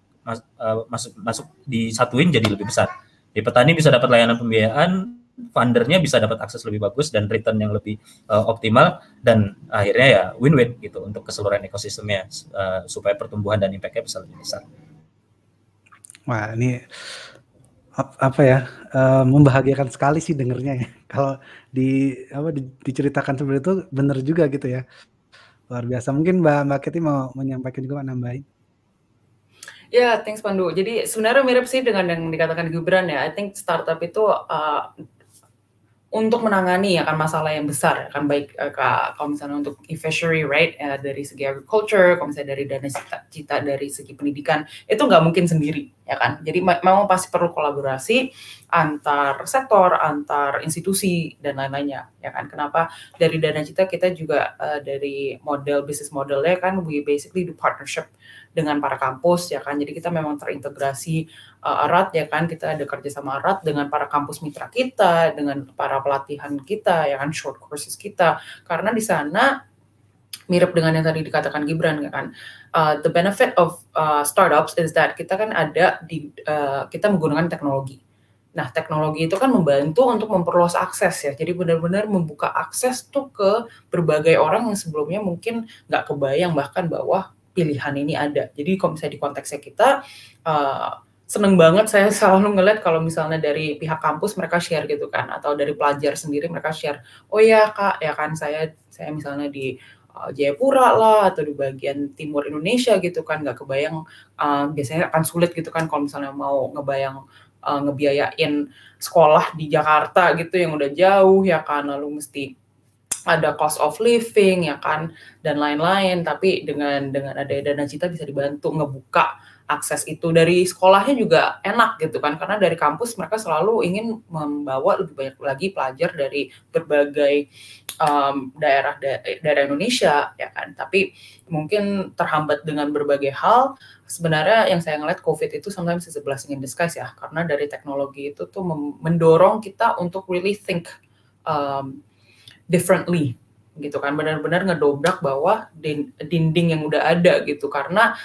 masuk disatuin jadi lebih besar. Di petani bisa dapat layanan pembiayaan, fundernya bisa dapat akses lebih bagus dan return yang lebih optimal dan akhirnya ya win-win gitu untuk keseluruhan ekosistemnya supaya pertumbuhan dan impact-nya bisa lebih besar. Wah, ini apa ya, membahagiakan sekali sih dengernya ya. Kalau diceritakan seperti itu benar juga gitu ya. Luar biasa. Mungkin Mbak Kety mau menyampaikan juga, nambahin. Ya, thanks Pandu. Jadi sebenarnya mirip sih dengan yang dikatakan Gibran ya. I think startup itu untuk menangani akan masalah yang besar, akan baik kalau misalnya untuk e-fishery, right, dari segi agriculture, kalau misalnya dari dana cita dari segi pendidikan, itu nggak mungkin sendiri, ya kan? Jadi memang pasti perlu kolaborasi antar sektor, antar institusi, dan lain-lainnya, ya kan? Kenapa dari dana cita kita juga dari bisnis modelnya kan, we basically do partnership dengan para kampus, ya kan? Jadi kita memang terintegrasi erat, ya kan? Kita ada kerjasama erat dengan para kampus mitra kita, dengan para pelatihan kita, ya kan, short courses kita, karena di sana mirip dengan yang tadi dikatakan Gibran ya kan. The benefit of startups is that kita kan ada di kita menggunakan teknologi. Nah, teknologi itu kan membantu untuk memperluas akses ya. Jadi benar-benar membuka akses tuh ke berbagai orang yang sebelumnya mungkin nggak kebayang bahkan bahwa pilihan ini ada. Jadi kalau misalnya di konteksnya kita seneng banget saya selalu ngeliat kalau misalnya dari pihak kampus mereka share gitu kan, atau dari pelajar sendiri mereka share, oh ya Kak, ya kan saya misalnya di Jayapura lah atau di bagian timur Indonesia gitu kan, nggak kebayang biasanya akan sulit gitu kan kalau misalnya mau ngebiayain sekolah di Jakarta gitu yang udah jauh ya kan, lalu mesti ada cost of living ya kan dan lain-lain, tapi dengan ada Dana Cita bisa dibantu ngebuka akses itu. Dari sekolahnya juga enak gitu kan, karena dari kampus mereka selalu ingin membawa lebih banyak lagi pelajar dari berbagai daerah Indonesia ya kan, tapi mungkin terhambat dengan berbagai hal. Sebenarnya yang saya ngeliat COVID itu sometimes is a blessing in disguise ya, karena dari teknologi itu tuh mendorong kita untuk really think differently gitu kan, benar-benar ngedobrak bahwa dinding yang udah ada gitu, karena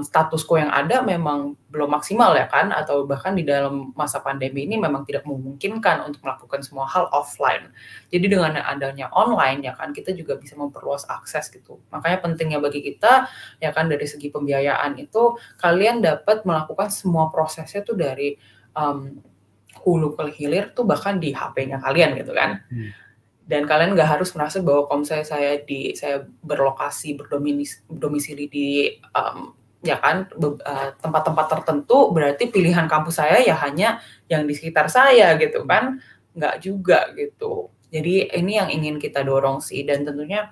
status quo yang ada memang belum maksimal ya kan, atau bahkan di dalam masa pandemi ini memang tidak memungkinkan untuk melakukan semua hal offline. Jadi dengan adanya online ya kan, kita juga bisa memperluas akses gitu. Makanya pentingnya bagi kita ya kan, dari segi pembiayaan itu kalian dapat melakukan semua prosesnya tuh dari hulu ke hilir tuh bahkan di HP-nya kalian gitu kan. Dan kalian nggak harus merasa bahwa kalau misalnya saya berlokasi berdomisili di ya kan tempat-tempat tertentu berarti pilihan kampus saya ya hanya yang di sekitar saya gitu kan, nggak juga gitu. Jadi ini yang ingin kita dorong sih, dan tentunya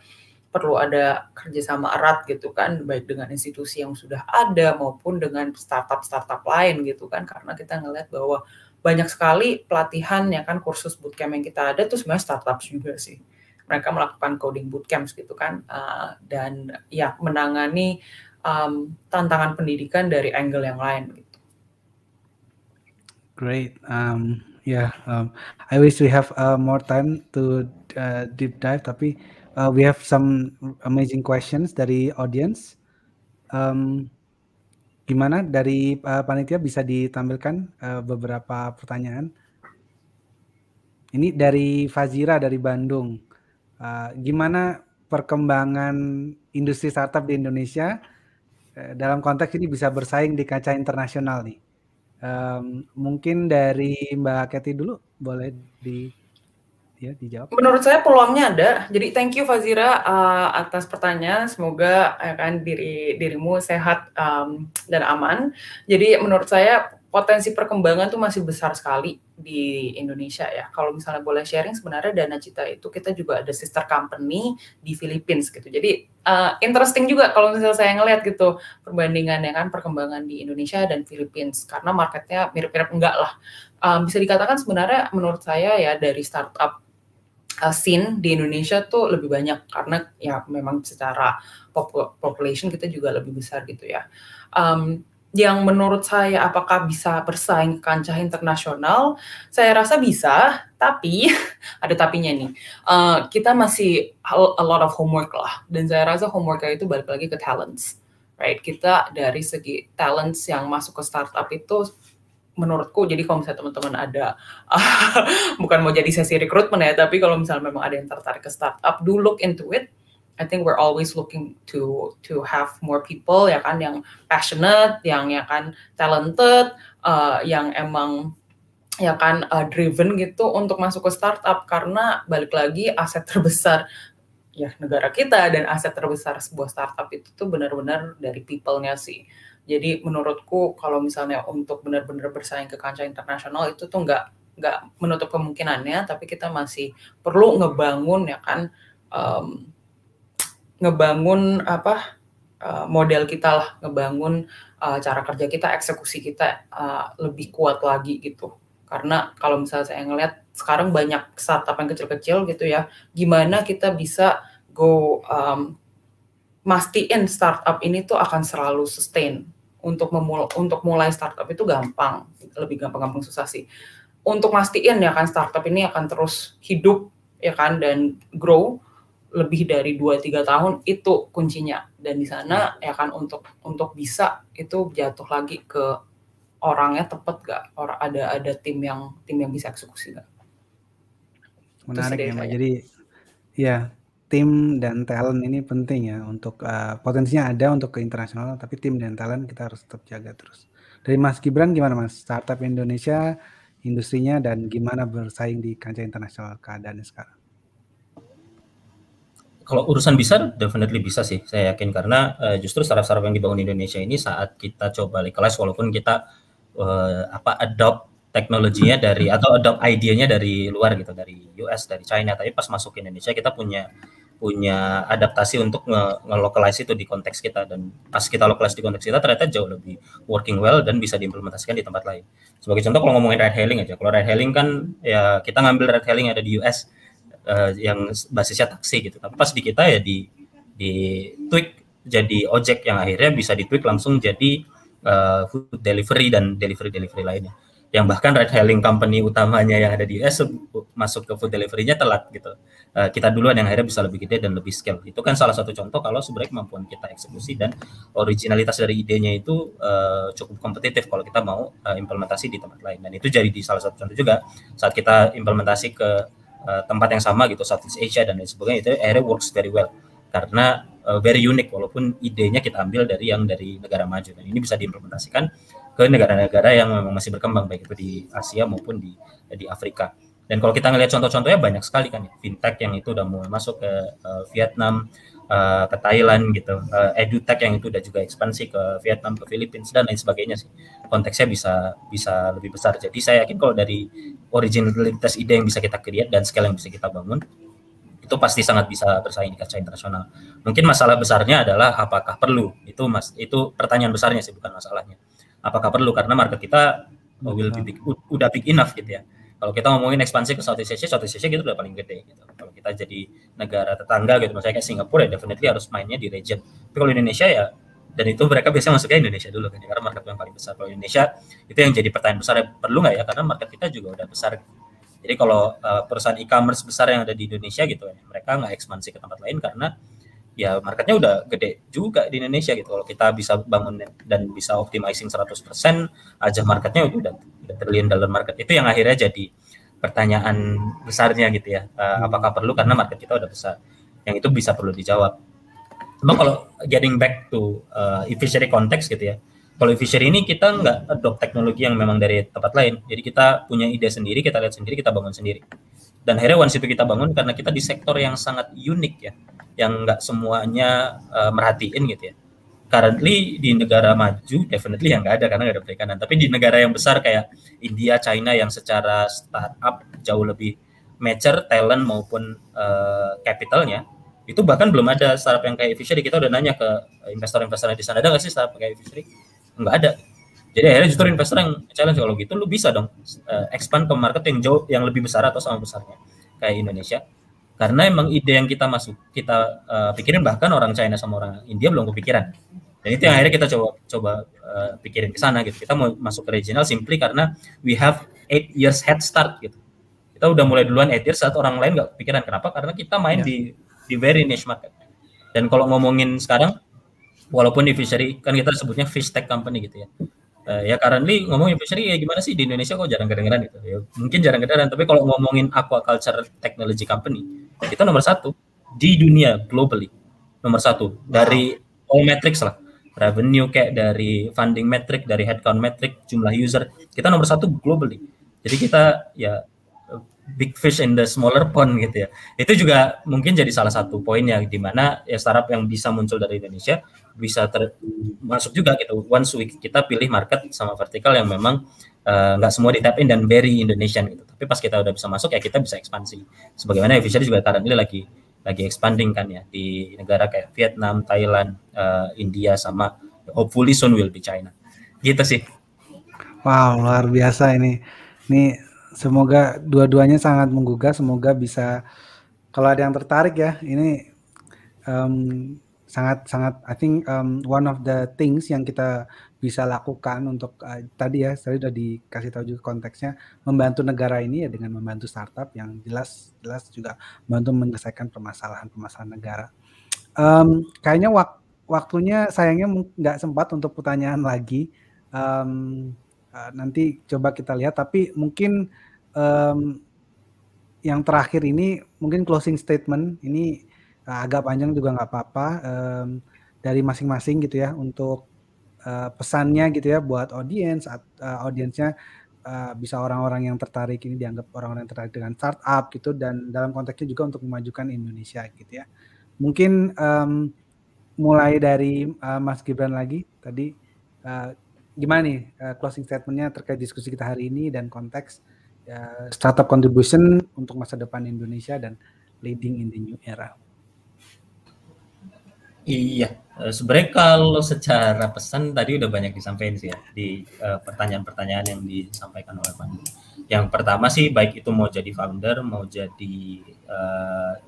perlu ada kerjasama erat gitu kan, baik dengan institusi yang sudah ada maupun dengan startup lain gitu kan, karena kita ngelihat bahwa banyak sekali pelatihan ya kan, kursus bootcamp yang kita ada tuh sebenarnya startup juga sih. Mereka melakukan coding bootcamps gitu kan, dan ya menangani tantangan pendidikan dari angle yang lain gitu. Great. I wish we have more time to deep dive, tapi we have some amazing questions dari audience. Gimana dari panitia bisa ditampilkan beberapa pertanyaan? Ini dari Fazira dari Bandung. Gimana perkembangan industri startup di Indonesia dalam konteks ini bisa bersaing di kancah internasional nih? Mungkin dari Mbak Kathy dulu, boleh dijawab. Menurut saya peluangnya ada. Jadi thank you Fazira atas pertanyaan. Semoga ya kan dirimu sehat dan aman. Jadi menurut saya potensi perkembangan tuh masih besar sekali di Indonesia ya. Kalau misalnya boleh sharing, sebenarnya Dana Cita itu kita juga ada sister company di Philippines gitu. Jadi interesting juga kalau misalnya saya ngelihat gitu perbandingan ya kan, perkembangan di Indonesia dan Philippines, karena marketnya mirip-mirip enggak lah. Bisa dikatakan sebenarnya menurut saya ya dari startup scene di Indonesia tuh lebih banyak, karena ya memang secara population kita juga lebih besar gitu ya. Yang menurut saya apakah bisa bersaing ke kancah internasional, saya rasa bisa, tapi ada tapinya nih. Kita masih a lot of homework lah, dan saya rasa homeworknya itu balik lagi ke talents, right? Kita dari segi talents yang masuk ke startup itu menurutku, jadi kalau misalnya teman-teman ada bukan mau jadi sesi rekrutmen ya, tapi kalau misalnya memang ada yang tertarik ke startup, do look into it. I think we're always looking to have more people ya kan, yang passionate, yang ya kan talented, yang emang ya kan driven gitu untuk masuk ke startup, karena balik lagi aset terbesar ya negara kita dan aset terbesar sebuah startup itu tuh benar-benar dari people-nya sih. Jadi menurutku kalau misalnya untuk benar-benar bersaing ke kancah internasional itu tuh nggak menutup kemungkinannya, tapi kita masih perlu ngebangun ya kan, ngebangun model kita lah, ngebangun cara kerja kita, eksekusi kita lebih kuat lagi gitu. Karena kalau misalnya saya ngelihat sekarang banyak startup yang kecil-kecil gitu ya, gimana kita bisa mastiin startup ini tuh akan selalu sustain. Untuk mulai startup itu gampang, lebih gampang susah sih. Untuk mastiin ya kan startup ini akan terus hidup ya kan dan grow, lebih dari 2-3 tahun itu kuncinya. Dan di sana ya kan untuk bisa itu jatuh lagi ke orangnya tepat gak? Ada tim yang bisa eksekusi gak? Menarik ya Mbak. Jadi ya tim dan talent ini penting ya untuk potensinya ada untuk ke internasional, tapi tim dan talent kita harus tetap jaga terus. Dari Mas Gibran gimana Mas? Startup Indonesia, industrinya dan gimana bersaing di kancah internasional keadaannya sekarang? Kalau urusan bisa, definitely bisa sih, saya yakin karena justru startup-startup yang dibangun di Indonesia ini saat kita coba localize, walaupun kita adopt teknologinya dari atau adopt idenya dari luar gitu, dari US, dari China, tapi pas masuk ke Indonesia kita punya adaptasi untuk nge-localize itu di konteks kita, dan pas kita localize di konteks kita ternyata jauh lebih working well dan bisa diimplementasikan di tempat lain. Sebagai contoh kalau ngomongin ride hailing aja, kalau ride hailing kan ya kita ngambil ride hailing yang ada di US yang basisnya taksi gitu, tapi pas di kita ya di tweak jadi ojek yang akhirnya bisa di tweak langsung jadi food delivery dan delivery lainnya, yang bahkan ride hailing company utamanya yang ada di US masuk ke food delivery-nya telat gitu. Kita duluan yang akhirnya bisa lebih gede dan lebih scale. Itu kan salah satu contoh kalau sebenarnya kemampuan kita eksekusi dan originalitas dari idenya itu cukup kompetitif kalau kita mau implementasi di tempat lain. Dan itu jadi di salah satu contoh juga saat kita implementasi ke tempat yang sama gitu, Southeast Asia dan lain sebagainya, itu akhirnya works very well karena very unique walaupun idenya kita ambil dari negara maju, dan ini bisa diimplementasikan ke negara-negara yang memang masih berkembang baik itu di Asia maupun di Afrika. Dan kalau kita ngelihat contoh-contohnya banyak sekali kan ya, fintech yang itu udah mulai masuk ke Vietnam, ke Thailand gitu, edutech yang itu udah juga ekspansi ke Vietnam, ke Philippines dan lain sebagainya sih. Konteksnya bisa lebih besar. Jadi saya yakin kalau dari originalitas ide yang bisa kita create dan scale yang bisa kita bangun, itu pasti sangat bisa bersaing di kancah internasional. Mungkin masalah besarnya adalah apakah perlu? Itu pertanyaan besarnya sih, bukan masalahnya. Apakah perlu? Karena market kita udah big enough gitu ya. Kalau kita ngomongin ekspansi ke Southeast Asia gitu udah paling gede gitu. Kalau kita jadi negara tetangga gitu, misalnya kayak Singapura ya definitely harus mainnya di region. Tapi kalau Indonesia ya, dan itu mereka biasanya masuknya Indonesia dulu kan, karena market yang paling besar. Kalau Indonesia itu yang jadi pertanyaan besar, perlu nggak ya? Karena market kita juga udah besar. Jadi kalau perusahaan e-commerce besar yang ada di Indonesia gitu ya, mereka nggak ekspansi ke tempat lain karena ya marketnya udah gede juga di Indonesia gitu. Kalau kita bisa bangun dan bisa optimizing 100% aja marketnya udah $1 trillion market. Itu yang akhirnya jadi pertanyaan besarnya gitu ya. Apakah perlu karena market kita udah besar? Yang itu bisa perlu dijawab. Cuma kalau getting back to e-fishery context gitu ya. Kalau e-fishery ini kita nggak adopt teknologi yang memang dari tempat lain. Jadi kita punya ide sendiri, kita lihat sendiri, kita bangun sendiri. Dan akhirnya once itu kita bangun karena kita di sektor yang sangat unik ya, yang nggak semuanya merhatiin gitu ya. Currently di negara maju definitely yang nggak ada karena nggak ada perikanan. Tapi di negara yang besar kayak India, China yang secara startup jauh lebih mature talent maupun capitalnya, itu bahkan belum ada startup yang kayak e-fishery. Kita udah nanya ke investor-investor di sana, ada nggak sih startup kayak e-fishery? Nggak ada. Jadi akhirnya justru investor yang challenge, kalau gitu lu bisa dong expand ke market yang jauh, yang lebih besar atau sama besarnya kayak Indonesia. Karena emang ide yang kita pikirin, bahkan orang China sama orang India belum kepikiran. Dan itu yang akhirnya kita coba pikirin ke sana gitu. Kita mau masuk ke regional simply karena we have 8 years head start gitu. Kita udah mulai duluan 8 years saat orang lain nggak kepikiran. Kenapa? Karena kita main di very niche market. Dan kalau ngomongin sekarang, walaupun di fishery kan kita sebutnya fish tech company gitu ya. Ya currently ngomongin fishery ya gimana sih di Indonesia kok jarang kedengeran gitu ya. Mungkin jarang kedengeran, tapi kalau ngomongin aquaculture technology company, kita nomor 1 di dunia globally. Nomor 1 dari all metrics lah. Revenue kayak dari funding metric, dari headcount metric, jumlah user, kita nomor 1 globally. Jadi kita ya big fish in the smaller pond gitu ya. Itu juga mungkin jadi salah satu poinnya di mana ya startup yang bisa muncul dari Indonesia bisa masuk juga gitu. Once kita pilih market sama vertikal yang memang nggak semua di tap in dan very Indonesian gitu. Tapi pas kita udah bisa masuk ya kita bisa ekspansi. Sebagaimana e-fishery juga currently lagi expanding kan ya di negara kayak Vietnam, Thailand, India sama hopefully soon will be China. Gitu sih. Wow, luar biasa ini. Semoga dua-duanya sangat menggugah. Semoga bisa, kalau ada yang tertarik ya, ini sangat I think one of the things yang kita bisa lakukan untuk tadi sudah dikasih tahu juga konteksnya, membantu negara ini ya dengan membantu startup yang jelas juga membantu menyelesaikan permasalahan negara. Kayaknya waktunya sayangnya nggak sempat untuk pertanyaan lagi. Nanti coba kita lihat, tapi mungkin yang terakhir ini mungkin closing statement ini agak panjang juga nggak apa-apa, dari masing-masing gitu ya, untuk pesannya gitu ya buat audiensnya, bisa orang-orang yang tertarik ini dianggap orang-orang yang tertarik dengan startup gitu, dan dalam konteksnya juga untuk memajukan Indonesia gitu ya. Mungkin mulai dari Mas Gibran lagi tadi, gimana nih closing statement-nya terkait diskusi kita hari ini dan konteks startup contribution untuk masa depan Indonesia dan leading in the new era. Iya, sebenarnya kalau secara pesan tadi udah banyak disampaikan sih ya di pertanyaan-pertanyaan yang disampaikan oleh Pandu. Yang pertama sih, baik itu mau jadi founder, mau jadi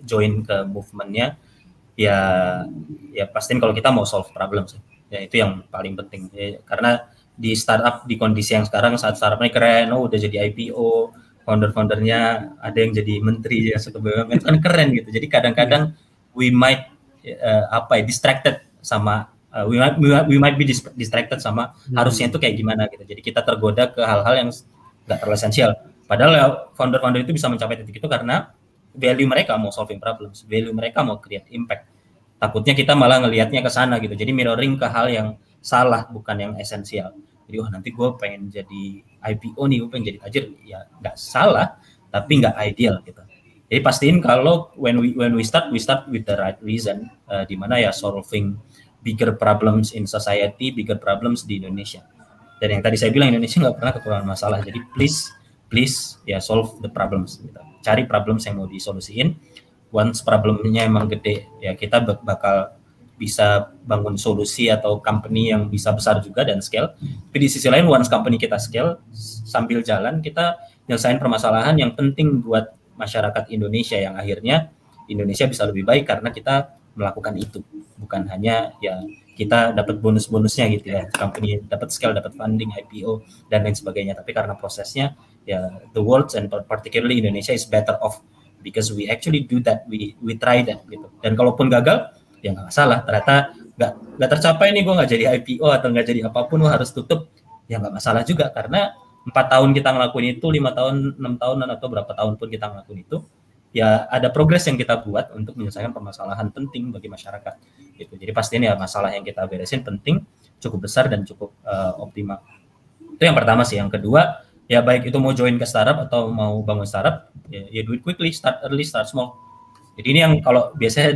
join ke movement-nya, ya pastiin kalau kita mau solve problem sih. Ya itu yang paling penting. Ya, karena di startup di kondisi yang sekarang, saat startupnya keren, udah jadi IPO, founder-foundernya ada yang jadi menteri ya, BUMN, itu kan keren gitu. Jadi kadang-kadang we might distracted sama we might be distracted sama harusnya itu kayak gimana gitu. Jadi kita tergoda ke hal-hal yang nggak terlalu esensial. Padahal ya, founder-founder itu bisa mencapai titik itu karena value mereka mau solving problems, value mereka mau create impact. Takutnya kita malah ngelihatnya ke sana gitu. Jadi mirroring ke hal yang salah, bukan yang esensial. Jadi nanti gue pengen jadi IPO nih, gue pengen jadi tajir, ya nggak salah, tapi nggak ideal gitu. Jadi pastiin kalau when we start with the right reason, di mana ya solving bigger problems in society, bigger problems di Indonesia. Dan yang tadi saya bilang, Indonesia nggak pernah kekurangan masalah. Jadi please ya solve the problems. Gitu. Cari problems yang mau disolusiin. Once problemnya emang gede, ya kita bakal bisa bangun solusi atau company yang bisa besar juga dan scale. Tapi di sisi lain, once company kita scale, sambil jalan kita nyelesain permasalahan yang penting buat masyarakat Indonesia, yang akhirnya Indonesia bisa lebih baik karena kita melakukan itu, bukan hanya ya kita dapat bonus-bonusnya gitu ya, company dapat scale, dapat funding, IPO dan lain sebagainya, tapi karena prosesnya ya the world and particularly Indonesia is better off because we actually do that, we try that gitu. Dan kalaupun gagal ya nggak masalah, ternyata nggak tercapai nih, gue nggak jadi IPO atau nggak jadi apapun, gue harus tutup, ya nggak masalah juga, karena 4 tahun kita ngelakuin itu, 5 tahun, 6 tahun, atau berapa tahun pun kita ngelakuin itu, ya ada progres yang kita buat untuk menyelesaikan permasalahan penting bagi masyarakat. Gitu. Jadi pastiin ya masalah yang kita beresin penting, cukup besar dan cukup optimal. Itu yang pertama sih. Yang kedua, ya baik itu mau join ke startup atau mau bangun startup, ya do it quickly, start early, start small. Jadi ini yang kalau biasanya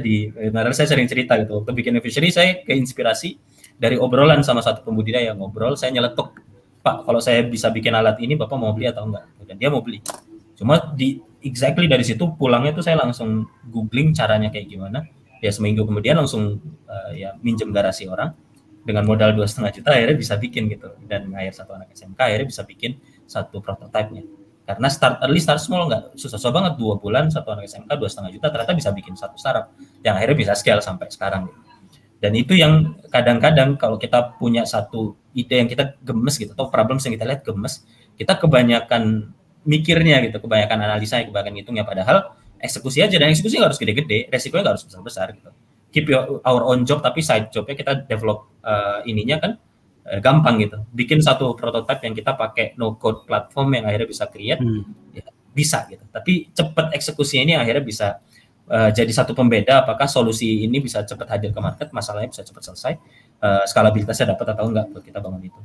saya sering cerita gitu, waktu bikin Fishery saya keinspirasi dari obrolan sama satu pembudidaya, ngobrol, saya nyeletuk, Pak, kalau saya bisa bikin alat ini, Bapak mau beli atau enggak? Dan dia mau beli. Cuma exactly dari situ pulangnya tuh saya langsung googling caranya kayak gimana. Ya seminggu kemudian langsung ya minjem garasi orang dengan modal 2,5 juta akhirnya bisa bikin gitu. Dan hire satu anak SMK akhirnya bisa bikin satu prototipe-nya. Karena start early, start small nggak susah-susah banget, 2 bulan satu anak SMK 2,5 juta ternyata bisa bikin satu startup yang akhirnya bisa scale sampai sekarang gitu. Dan itu yang kadang-kadang kalau kita punya satu ide yang kita gemes gitu, atau problems yang kita lihat gemes, kita kebanyakan mikirnya gitu, kebanyakan analisa, kebanyakan ngitungnya, padahal eksekusi aja, dan eksekusi nggak harus gede-gede, resikonya nggak harus besar-besar gitu. Keep our own job, tapi side jobnya kita develop ininya kan gampang gitu. Bikin satu prototipe yang kita pakai no-code platform yang akhirnya bisa create, ya, bisa gitu. Tapi cepat eksekusinya ini akhirnya bisa jadi satu pembeda, apakah solusi ini bisa cepat hadir ke market, masalahnya bisa cepat selesai, skalabilitasnya dapat atau enggak buat kita bangun itu.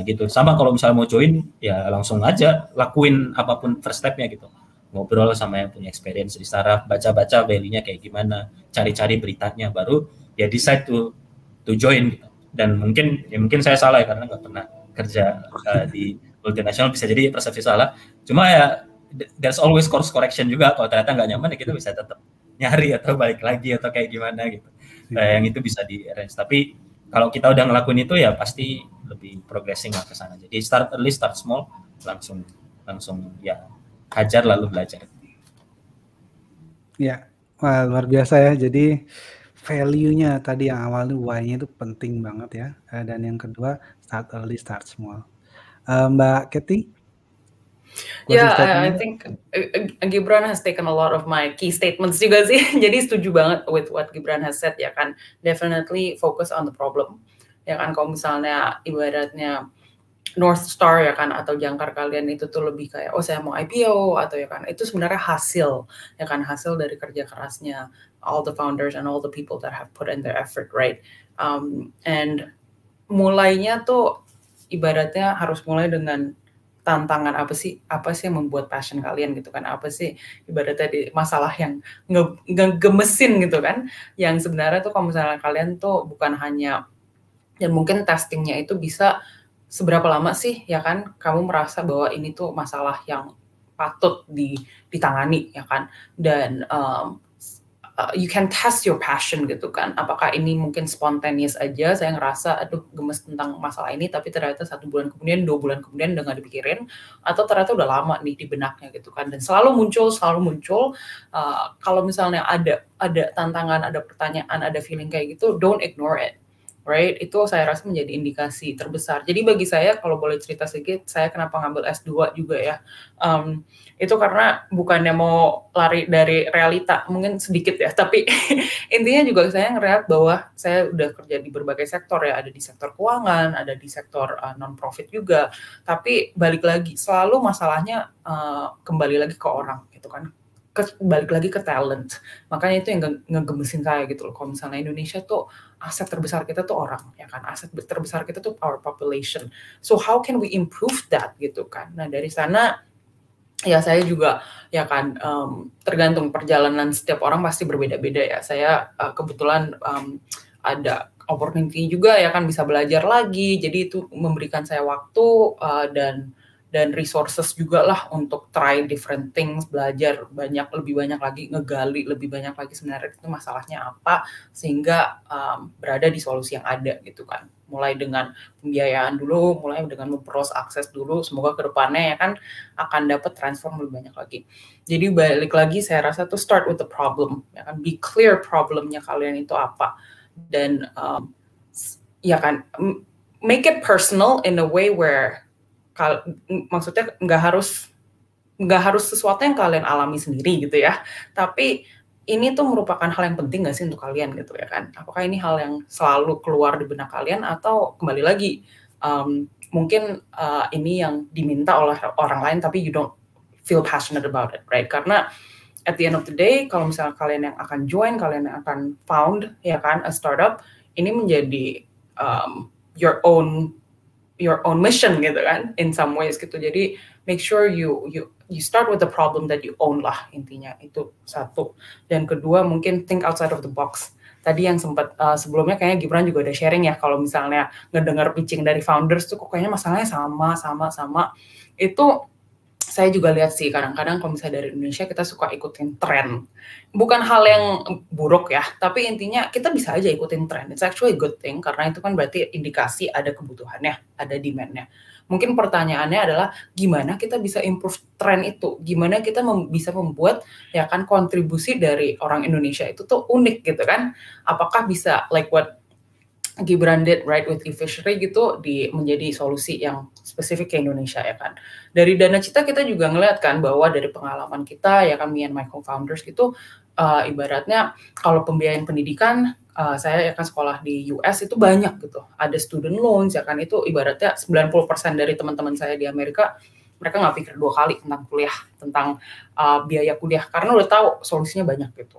Gitu. Sama kalau misalnya mau join, ya langsung aja lakuin apapun first step-nya gitu. Ngobrol sama yang punya experience di startup, baca-baca value-nya kayak gimana, cari-cari beritanya, baru ya decide to join gitu. Dan mungkin saya salah ya, karena nggak pernah kerja di multinasional, bisa jadi persepsi salah. Cuma ya there's always course correction juga, kalau ternyata nggak nyaman ya kita bisa tetap nyari atau balik lagi atau kayak gimana gitu. Yang itu bisa di arrange. Tapi kalau kita udah ngelakuin itu ya pasti lebih progressing lah ke sana. Jadi start early, start small, langsung ya hajar lalu belajar. Ya, wah, luar biasa ya. Jadi value-nya tadi yang awalnya why-nya itu penting banget ya. Dan yang kedua start early, start small. Mbak Kathy? Yeah, Closing I statement-nya? think Gibran has taken a lot of my key statements juga sih. Jadi setuju banget with what Gibran has said ya kan. Definitely focus on the problem. Ya kan, kalau misalnya ibaratnya North Star ya kan, atau jangkar kalian itu tuh lebih kayak oh saya mau IPO atau ya kan, itu sebenarnya hasil ya kan, hasil dari kerja kerasnya all the founders and all the people that have put in their effort, right? And mulainya tuh ibaratnya harus mulai dengan tantangan apa sih yang membuat passion kalian gitu kan, apa sih ibaratnya di masalah yang ngegemesin gitu kan, yang sebenarnya tuh kalau misalnya kalian tuh bukan hanya, dan mungkin testingnya itu bisa seberapa lama sih ya kan kamu merasa bahwa ini tuh masalah yang patut ditangani ya kan, dan you can test your passion gitu kan, apakah ini mungkin spontaneous aja, saya ngerasa aduh gemes tentang masalah ini, tapi ternyata 1 bulan kemudian 2 bulan kemudian udah nggak dipikirin, atau ternyata udah lama nih di benaknya gitu kan, dan selalu muncul kalau misalnya ada tantangan, ada pertanyaan, ada feeling kayak gitu, don't ignore it, right? Itu saya rasa menjadi indikasi terbesar. Jadi bagi saya, kalau boleh cerita sedikit, saya kenapa ngambil S2 juga ya, itu karena bukannya mau lari dari realita, mungkin sedikit ya, tapi intinya juga saya ngeliat bahwa saya udah kerja di berbagai sektor ya, ada di sektor keuangan, ada di sektor non-profit juga, tapi balik lagi, selalu masalahnya kembali lagi ke orang gitu kan, balik lagi ke talent. Makanya itu yang ngegemesin saya gitu loh. Kalau misalnya Indonesia tuh aset terbesar kita tuh orang, ya kan. Aset terbesar kita tuh our population. So how can we improve that gitu kan. Nah dari sana ya saya juga ya kan tergantung perjalanan setiap orang pasti berbeda-beda ya. Saya kebetulan ada opportunity juga ya kan, bisa belajar lagi. Jadi itu memberikan saya waktu dan resources juga lah untuk try different things, belajar lebih banyak lagi, ngegali lebih banyak lagi sebenarnya itu masalahnya apa, sehingga berada di solusi yang ada gitu kan. Mulai dengan pembiayaan dulu, mulai dengan memperluas akses dulu, semoga ke depannya ya kan akan dapat transform lebih banyak lagi. Jadi balik lagi saya rasa tuh start with the problem, ya kan, be clear problemnya kalian itu apa, dan ya kan make it personal in a way where maksudnya nggak harus sesuatu yang kalian alami sendiri gitu ya, tapi ini tuh merupakan hal yang penting nggak sih untuk kalian gitu ya kan, apakah ini hal yang selalu keluar di benak kalian, atau kembali lagi mungkin ini yang diminta oleh orang lain tapi you don't feel passionate about it, right? Karena at the end of the day, kalau misalnya kalian yang akan join, kalian yang akan found ya kan a startup, ini menjadi your own mission gitu kan, in some ways gitu. Jadi make sure you start with the problem that you own lah, intinya itu satu. Dan kedua mungkin think outside of the box. Tadi yang sempat sebelumnya kayaknya Gibran juga udah sharing ya, kalau misalnya ngedengar pitching dari founders tuh kok kayaknya masalahnya sama. Itu saya juga lihat sih kadang-kadang kalau misalnya dari Indonesia kita suka ikutin tren. Bukan hal yang buruk ya, tapi intinya kita bisa aja ikutin tren. It's actually a good thing, karena itu kan berarti indikasi ada kebutuhannya, ada demand-nya. Mungkin pertanyaannya adalah gimana kita bisa improve tren itu? Gimana kita bisa membuat ya kan kontribusi dari orang Indonesia itu tuh unik gitu kan? Apakah bisa like what Gibran did right with e-fishery gitu menjadi solusi yang spesifik ke Indonesia ya kan. Dari Dana Cita kita juga ngeliat kan bahwa dari pengalaman kita ya kan, me and my co-founders gitu, ibaratnya kalau pembiayaan pendidikan, saya ya kan sekolah di US itu banyak gitu, ada student loans ya kan, itu ibaratnya 90% dari teman-teman saya di Amerika mereka nggak pikir 2 kali tentang kuliah, tentang biaya kuliah, karena udah tahu solusinya banyak gitu.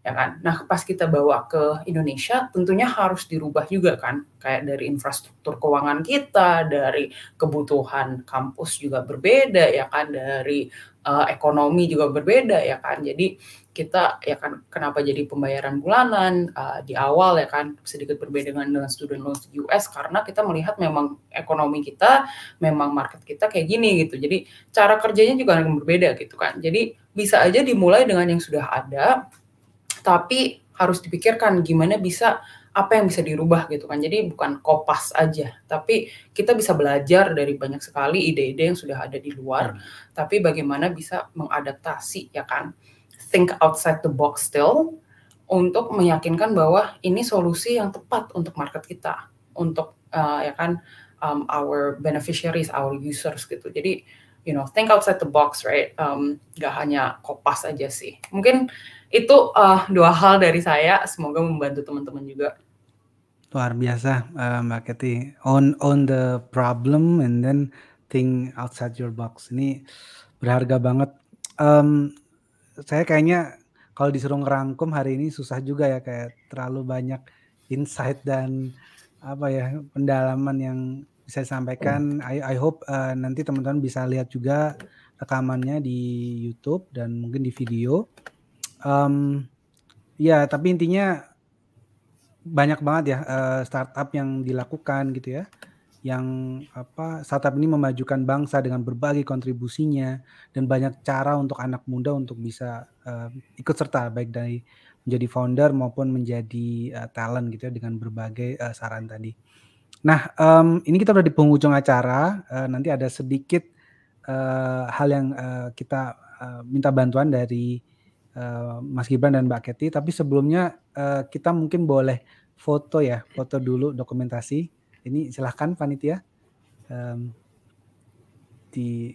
Ya kan? Nah, pas kita bawa ke Indonesia, tentunya harus dirubah juga kan, kayak dari infrastruktur keuangan kita, dari kebutuhan kampus juga berbeda, ya kan, dari ekonomi juga berbeda, ya kan. Jadi kita ya kan kenapa jadi pembayaran bulanan di awal ya kan sedikit berbeda dengan student loans di US, karena kita melihat memang ekonomi kita, memang market kita kayak gini gitu. Jadi cara kerjanya juga berbeda gitu kan. Jadi bisa aja dimulai dengan yang sudah ada, tapi harus dipikirkan gimana bisa, apa yang bisa dirubah gitu kan. Jadi bukan kopas aja, tapi kita bisa belajar dari banyak sekali ide-ide yang sudah ada di luar, tapi bagaimana bisa mengadaptasi ya kan, think outside the box still, untuk meyakinkan bahwa ini solusi yang tepat untuk market kita, untuk ya kan our beneficiaries, our users gitu. Jadi think outside the box, right? Gak hanya kopas aja sih. Mungkin itu 2 hal dari saya. Semoga membantu teman-teman juga. Luar biasa, Mbak Kathy. Own the problem and then think outside your box. Ini berharga banget. Saya kayaknya kalau disuruh ngerangkum hari ini susah juga ya, kayak terlalu banyak insight dan pendalaman yang bisa disampaikan. I hope nanti teman-teman bisa lihat juga rekamannya di YouTube dan mungkin di video. Ya, tapi intinya banyak banget ya startup yang dilakukan gitu ya, yang startup ini memajukan bangsa dengan berbagai kontribusinya dan banyak cara untuk anak muda untuk bisa ikut serta baik dari menjadi founder maupun menjadi talent gitu ya dengan berbagai saran tadi. Nah, ini kita udah di penghujung acara. Nanti ada sedikit hal yang kita minta bantuan dari Mas Gibran dan Mbak Kathy. Tapi sebelumnya kita mungkin boleh foto dulu dokumentasi. Ini silahkan panitia di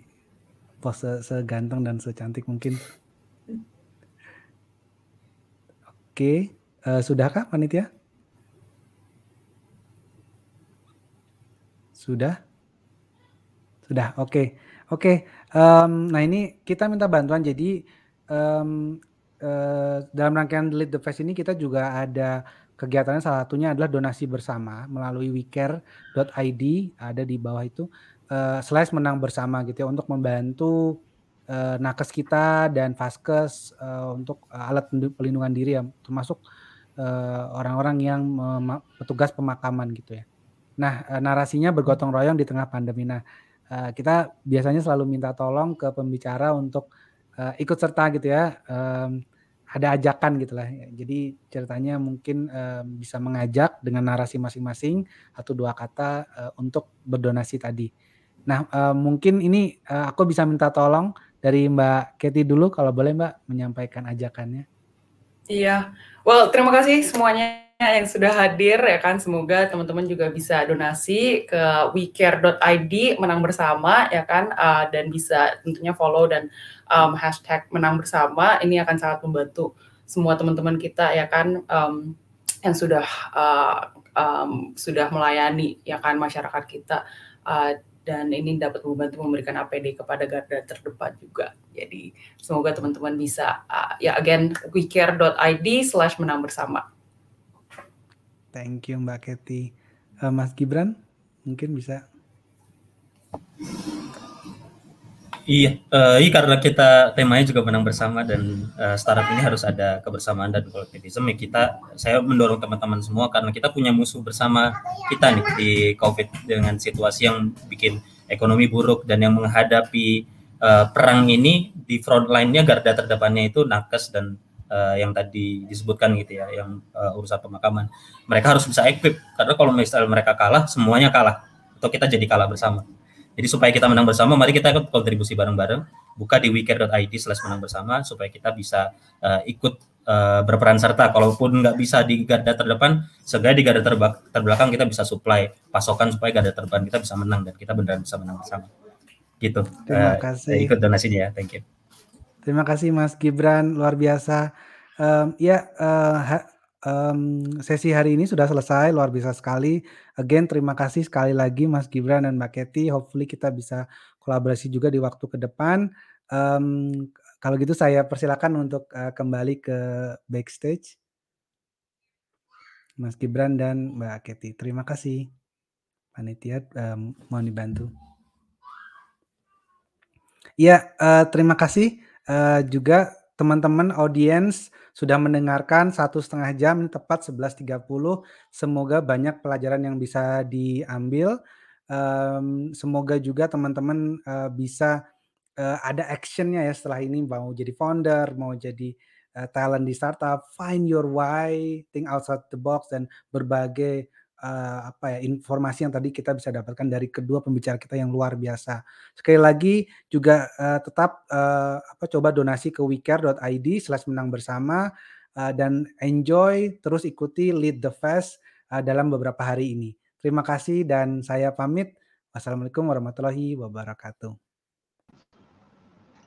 pose seganteng dan secantik mungkin. Oke, sudahkah panitia? Sudah? Oke. Nah ini kita minta bantuan. Jadi dalam rangkaian Delete the Past ini kita juga ada kegiatannya, salah satunya adalah donasi bersama melalui wecare.id, ada di bawah itu /menang bersama gitu ya, untuk membantu nakes kita dan vaskes untuk alat pelindungan diri ya, termasuk orang-orang yang petugas pemakaman gitu ya. Nah, narasinya bergotong royong di tengah pandemi. Nah, kita biasanya selalu minta tolong ke pembicara untuk ikut serta gitu ya. Ada ajakan gitu lah. Jadi ceritanya mungkin bisa mengajak dengan narasi masing-masing 1-2 kata untuk berdonasi tadi. Nah, mungkin ini aku bisa minta tolong dari Mbak Kathy dulu kalau boleh Mbak menyampaikan ajakannya. Iya. Well, terima kasih semuanya yang sudah hadir ya kan. Semoga teman-teman juga bisa donasi ke wecare.id menang bersama ya kan, dan bisa tentunya follow dan hashtag menang bersama. Ini akan sangat membantu semua teman-teman kita ya kan, yang sudah melayani ya kan masyarakat kita, dan ini dapat membantu memberikan APD kepada garda terdepan juga. Jadi semoga teman-teman bisa again wecare.id /menang bersama. Thank you Mbak Kathy. Mas Gibran mungkin bisa. Iya, karena kita temanya juga menang bersama dan startup ini harus ada kebersamaan dan kolektivisme. Saya mendorong teman-teman semua karena kita punya musuh bersama kita nih di COVID dengan situasi yang bikin ekonomi buruk, dan yang menghadapi perang ini di front line-nya garda terdepannya itu nakes dan yang tadi disebutkan gitu ya, yang urusan pemakaman. Mereka harus bisa equip, karena kalau misalnya mereka kalah, semuanya kalah, atau kita jadi kalah bersama. Jadi supaya kita menang bersama, mari kita kontribusi bareng-bareng, buka di wecare.id /menang bersama, supaya kita bisa ikut berperan serta. Kalaupun nggak bisa di garda terdepan, segera di garda terbelakang kita bisa supply pasokan supaya garda terdepan kita bisa menang, dan kita beneran bisa menang bersama. Gitu. Terima kasih. Ikut donasinya ya, thank you. Terima kasih Mas Gibran, luar biasa. Sesi hari ini sudah selesai, luar biasa sekali. Again, terima kasih sekali lagi Mas Gibran dan Mbak Kathy. Hopefully kita bisa kolaborasi juga di waktu ke depan. Kalau gitu saya persilakan untuk kembali ke backstage. Mas Gibran dan Mbak Kathy, terima kasih. Panitia mohon dibantu. Ya, terima kasih juga teman-teman audiens sudah mendengarkan 1,5 jam, ini tepat 11.30. Semoga banyak pelajaran yang bisa diambil. Semoga juga teman-teman bisa ada actionnya ya setelah ini, mau jadi founder, mau jadi talent di startup, find your why, think outside the box, dan berbagai informasi yang tadi kita bisa dapatkan dari kedua pembicara kita yang luar biasa. Sekali lagi juga tetap coba donasi ke wecare.id /menang bersama. dan enjoy, terus ikuti Lead the Fest dalam beberapa hari ini. Terima kasih dan saya pamit. Wassalamualaikum warahmatullahi wabarakatuh.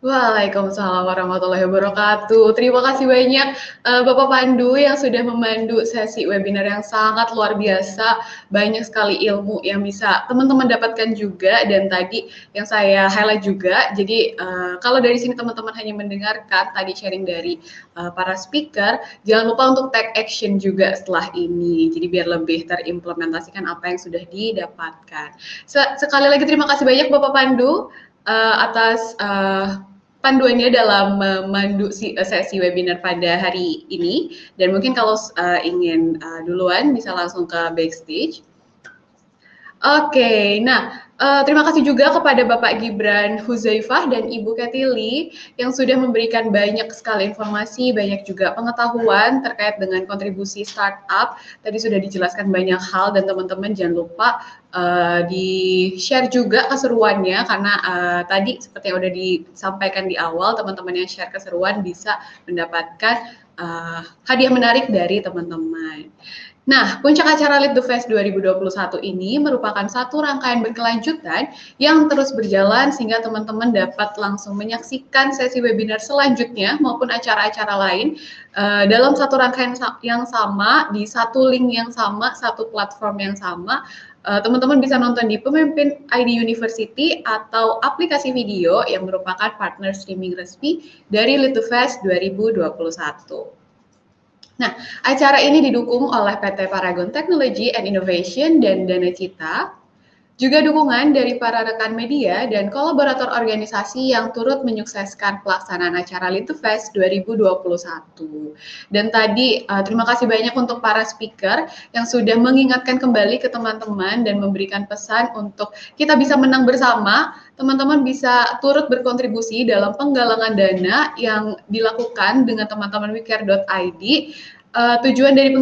Waalaikumsalam warahmatullahi wabarakatuh. Terima kasih banyak Bapak Pandu yang sudah memandu sesi webinar yang sangat luar biasa. Banyak sekali ilmu yang bisa teman-teman dapatkan juga, dan tadi yang saya highlight juga. Jadi kalau dari sini teman-teman hanya mendengarkan tadi sharing dari para speaker, jangan lupa untuk take action juga setelah ini. Jadi biar lebih terimplementasikan apa yang sudah didapatkan. Sekali lagi terima kasih banyak Bapak Pandu atas panduannya dalam memandu sesi webinar pada hari ini. Dan mungkin kalau ingin duluan bisa langsung ke backstage. Oke, nah terima kasih juga kepada Bapak Gibran Huzaifah dan Ibu Kathy Lee yang sudah memberikan banyak sekali informasi, banyak juga pengetahuan terkait dengan kontribusi startup. Tadi sudah dijelaskan banyak hal dan teman-teman jangan lupa di-share juga keseruannya, karena tadi seperti yang udah disampaikan di awal, teman-teman yang share keseruan bisa mendapatkan hadiah menarik dari teman-teman. Nah, puncak acara Lead the Fest 2021 ini merupakan satu rangkaian berkelanjutan yang terus berjalan sehingga teman-teman dapat langsung menyaksikan sesi webinar selanjutnya maupun acara-acara lain dalam satu rangkaian yang sama, di satu link yang sama, satu platform yang sama. Teman-teman bisa nonton di Pemimpin ID University atau aplikasi video yang merupakan partner streaming resmi dari Lead the Fest 2021. Nah, acara ini didukung oleh PT Paragon Technology and Innovation dan Dana Cita, juga dukungan dari para rekan media dan kolaborator organisasi yang turut menyukseskan pelaksanaan acara Lead the Fest 2021. Dan tadi terima kasih banyak untuk para speaker yang sudah mengingatkan kembali ke teman-teman dan memberikan pesan untuk kita bisa menang bersama. Teman-teman bisa turut berkontribusi dalam penggalangan dana yang dilakukan dengan teman-teman wecare.id. Tujuan dari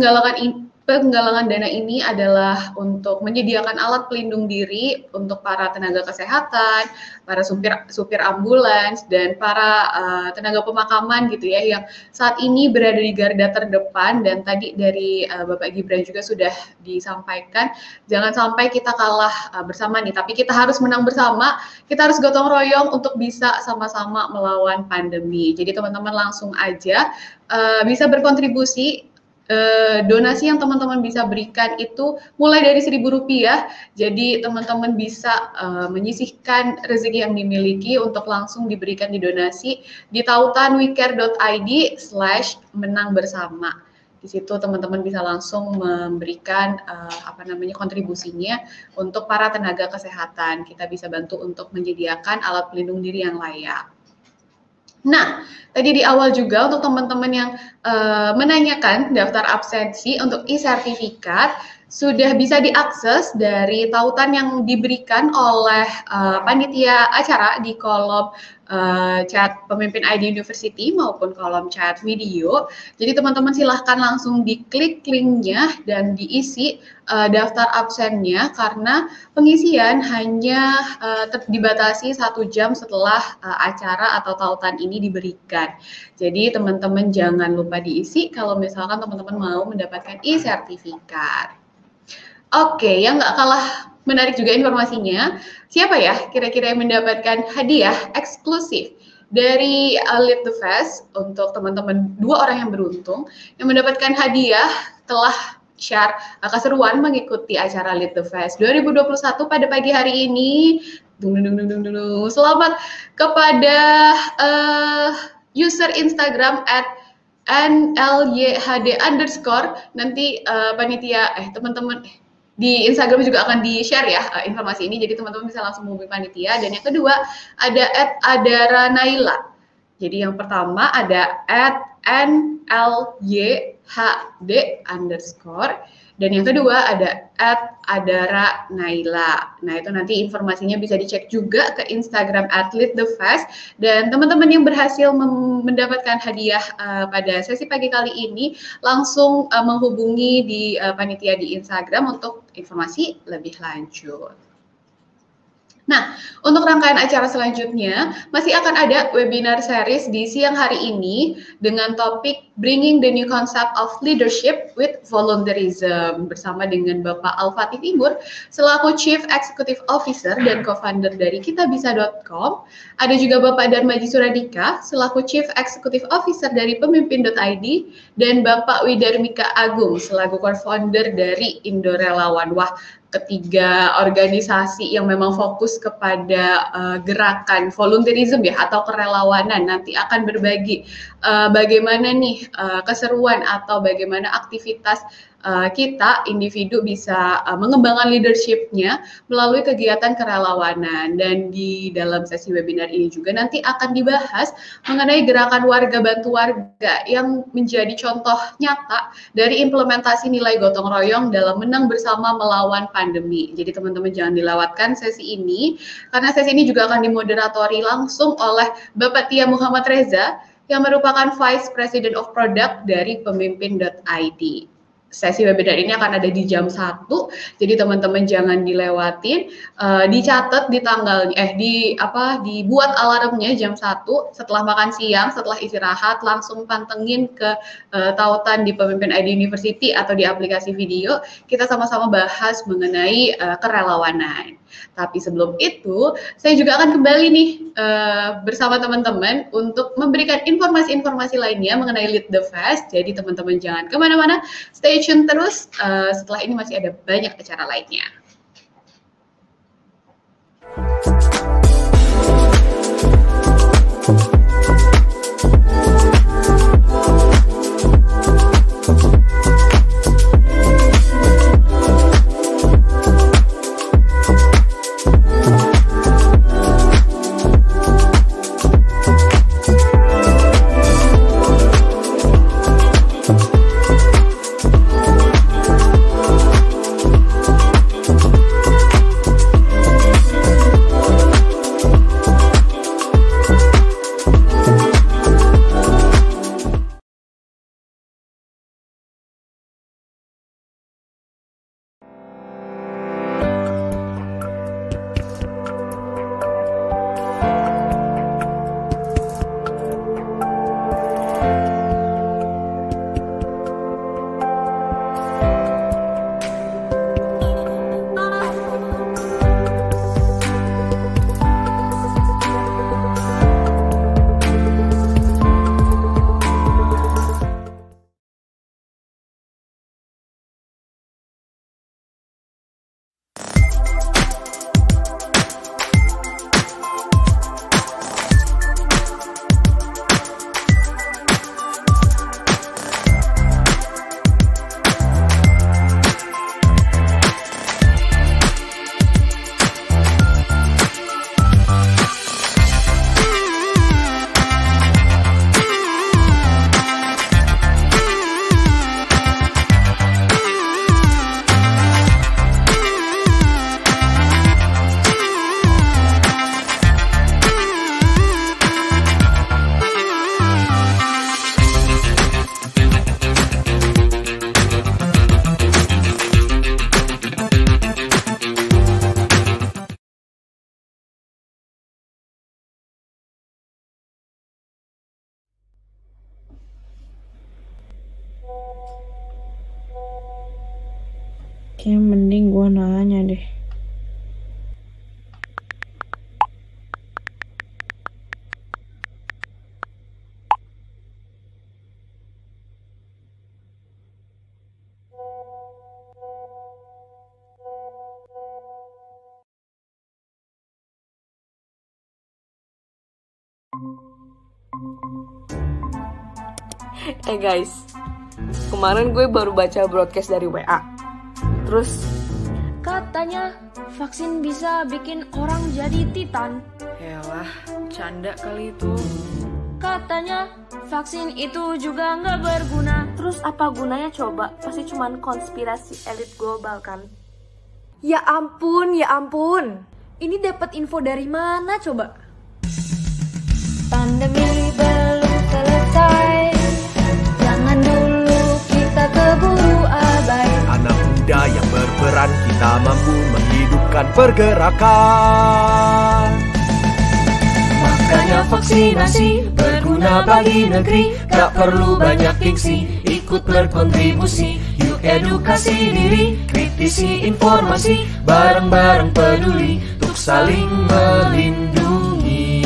penggalangan dana ini adalah untuk menyediakan alat pelindung diri untuk para tenaga kesehatan, para supir ambulans, dan para tenaga pemakaman gitu ya, yang saat ini berada di garda terdepan. Dan tadi dari Bapak Gibran juga sudah disampaikan, jangan sampai kita kalah bersama nih, tapi kita harus menang bersama, kita harus gotong royong untuk bisa sama-sama melawan pandemi. Jadi teman-teman langsung aja bisa berkontribusi. Donasi yang teman-teman bisa berikan itu mulai dari Rp1.000, jadi teman-teman bisa menyisihkan rezeki yang dimiliki untuk langsung diberikan di donasi di tautan wecare.id/menang bersama. Di situ teman-teman bisa langsung memberikan kontribusinya untuk para tenaga kesehatan. Kita bisa bantu untuk menyediakan alat pelindung diri yang layak. Nah, tadi di awal juga untuk teman-teman yang menanyakan daftar absensi untuk e-sertifikat sudah bisa diakses dari tautan yang diberikan oleh panitia acara di kolom chat Pemimpin ID University maupun kolom chat video. Jadi teman-teman silahkan langsung diklik linknya dan diisi daftar absennya, karena pengisian hanya dibatasi 1 jam setelah acara atau tautan ini diberikan. Jadi teman-teman jangan lupa diisi kalau misalkan teman-teman mau mendapatkan e-sertifikat. Oke, yang nggak kalah menarik juga informasinya, siapa ya kira-kira yang mendapatkan hadiah eksklusif dari Lead the Fest? Untuk teman-teman 2 orang yang beruntung yang mendapatkan hadiah telah share keseruan mengikuti acara Lead the Fest 2021 _ pagi hari ini. Selamat kepada user Instagram @nlyhd_. Nanti panitia teman-teman di Instagram juga akan di-share ya informasi ini, jadi teman-teman bisa langsung menghubungi panitia. Dan yang kedua ada @adaranaila. Jadi yang pertama ada @nlyhd_, dan yang kedua ada @adaranaila. Nah, itu nanti informasinya bisa dicek juga ke Instagram @leadthefest. Dan teman-teman yang berhasil mendapatkan hadiah pada sesi pagi kali ini langsung menghubungi di panitia di Instagram untuk informasi lebih lanjut. Nah, untuk rangkaian acara selanjutnya, masih akan ada webinar series di siang hari ini dengan topik Bringing the New Concept of Leadership with Volunteerism bersama dengan Bapak Al-Fatih Timur selaku Chief Executive Officer dan co-founder dari kitabisa.com. Ada juga Bapak Darmaji Suradika selaku Chief Executive Officer dari pemimpin.id dan Bapak Widarmika Agung selaku co-founder dari Indo Relawan. Wah, ketiga organisasi yang memang fokus kepada gerakan volunteerism ya atau kerelawanan nanti akan berbagi bagaimana nih keseruan atau bagaimana aktivitas kita individu bisa mengembangkan leadership-nya melalui kegiatan kerelawanan. Dan di dalam sesi webinar ini juga nanti akan dibahas mengenai gerakan warga bantu warga yang menjadi contoh nyata dari implementasi nilai gotong royong dalam menang bersama melawan pandemi. Jadi teman-teman jangan dilewatkan sesi ini karena sesi ini juga akan dimoderatori langsung oleh Bapak Tia Muhammad Reza yang merupakan Vice President of Product dari pemimpin.id. Sesi webinar ini akan ada di jam 1, jadi teman-teman jangan dilewatin. Dicatat di tanggalnya, dibuat alarmnya jam 1 setelah makan siang, setelah istirahat, langsung pantengin ke tautan di Pemimpin ID University atau di aplikasi video. Kita sama-sama bahas mengenai kerelawanan. Tapi sebelum itu, saya juga akan kembali nih bersama teman-teman untuk memberikan informasi-informasi lainnya mengenai Lead the Fest. Jadi teman-teman jangan kemana-mana, stay tune terus. Setelah ini masih ada banyak acara lainnya. Kayaknya mending gue nanya deh. Guys, kemarin gue baru baca broadcast dari WA. Terus katanya vaksin bisa bikin orang jadi titan. Yalah, canda kali itu. Katanya vaksin itu juga nggak berguna. Terus apa gunanya coba? Pasti cuman konspirasi elit global kan? Ya ampun, ya ampun. Ini dapat info dari mana coba? Pandemi belum selesai. Jangan dulu kita keburu abai. Anak muda yang berperan, kita mampu menghidupi hidupkan pergerakan. Makanya vaksinasi berguna bagi negeri, gak perlu banyak gengsi, ikut berkontribusi. Yuk edukasi diri, kritisi informasi, bareng-bareng peduli untuk saling melindungi.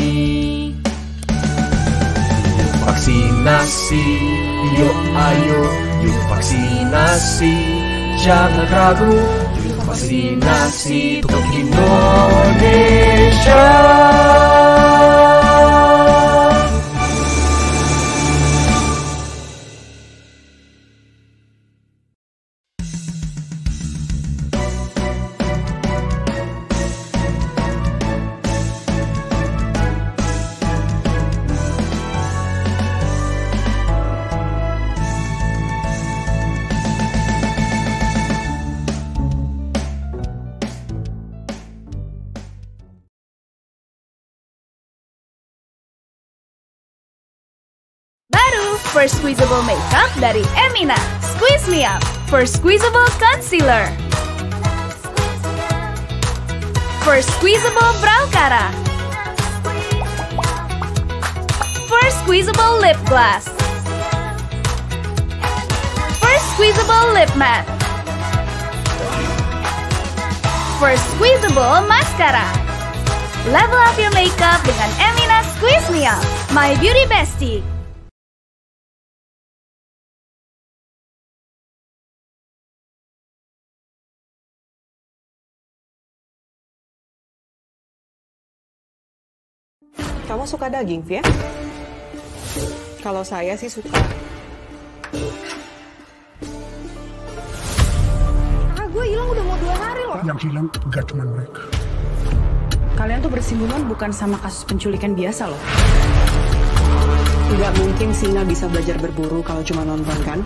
Yuk vaksinasi, yuk ayo, yuk vaksinasi, jangan ragu. Yuk vaksinasi untuk Indonesia. Baru First Squeezable Makeup dari Emina. Squeeze Me Up. First Squeezable Concealer. First Squeezable Brow Cara. First Squeezable Lip Gloss. First Squeezable Lip Matte. First Squeezable Mascara. Level up your makeup dengan Emina Squeeze Me Up, My Beauty Bestie. Kamu suka daging, Via? Kalau saya sih suka. Gue hilang udah mau 2 hari loh. Yang hilang gak cuma mereka. Kalian tuh bersinggungan bukan sama kasus penculikan biasa loh. Nggak mungkin singa bisa belajar berburu kalau cuma nonton kan?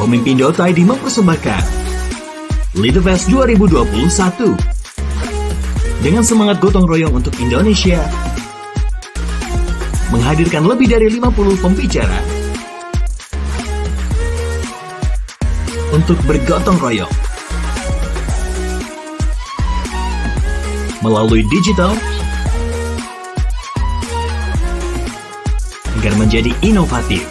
Pemimpin.id mempersembahkan Lead the Fest 2021 dengan semangat gotong royong untuk Indonesia, menghadirkan lebih dari 50 pembicara untuk bergotong royong melalui digital agar menjadi inovatif.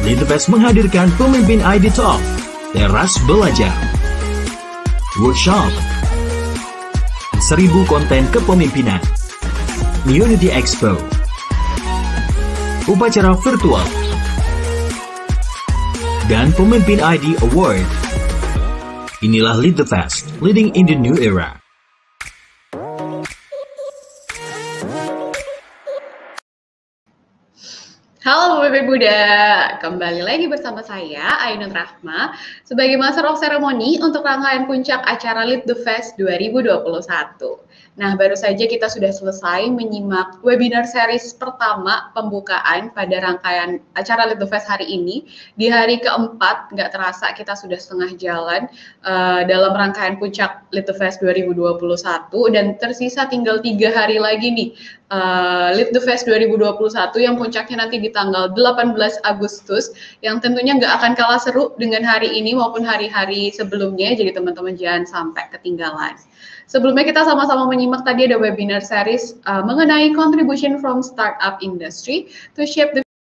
Lead the Fest menghadirkan pemimpin ID Talk, teras belajar, workshop, 1000 konten kepemimpinan, Unity Expo, upacara virtual, dan pemimpin ID Award. Inilah Lead the Fest, leading in the new era. Halo pemimpin muda, kembali lagi bersama saya Ainun Rahma sebagai Master of Ceremony untuk rangkaian puncak acara Lead the Fest 2021. Nah, baru saja kita sudah selesai menyimak webinar series pertama pembukaan pada rangkaian acara Lead the Fest hari ini. Di hari keempat, nggak terasa kita sudah setengah jalan dalam rangkaian puncak Lead the Fest 2021 dan tersisa tinggal 3 hari lagi nih Lead the Fest 2021 yang puncaknya nanti di tanggal 18 Agustus yang tentunya nggak akan kalah seru dengan hari ini maupun hari-hari sebelumnya, jadi teman-teman jangan sampai ketinggalan. Sebelumnya kita sama-sama menyimak tadi ada webinar series mengenai contribution from startup industry to shape the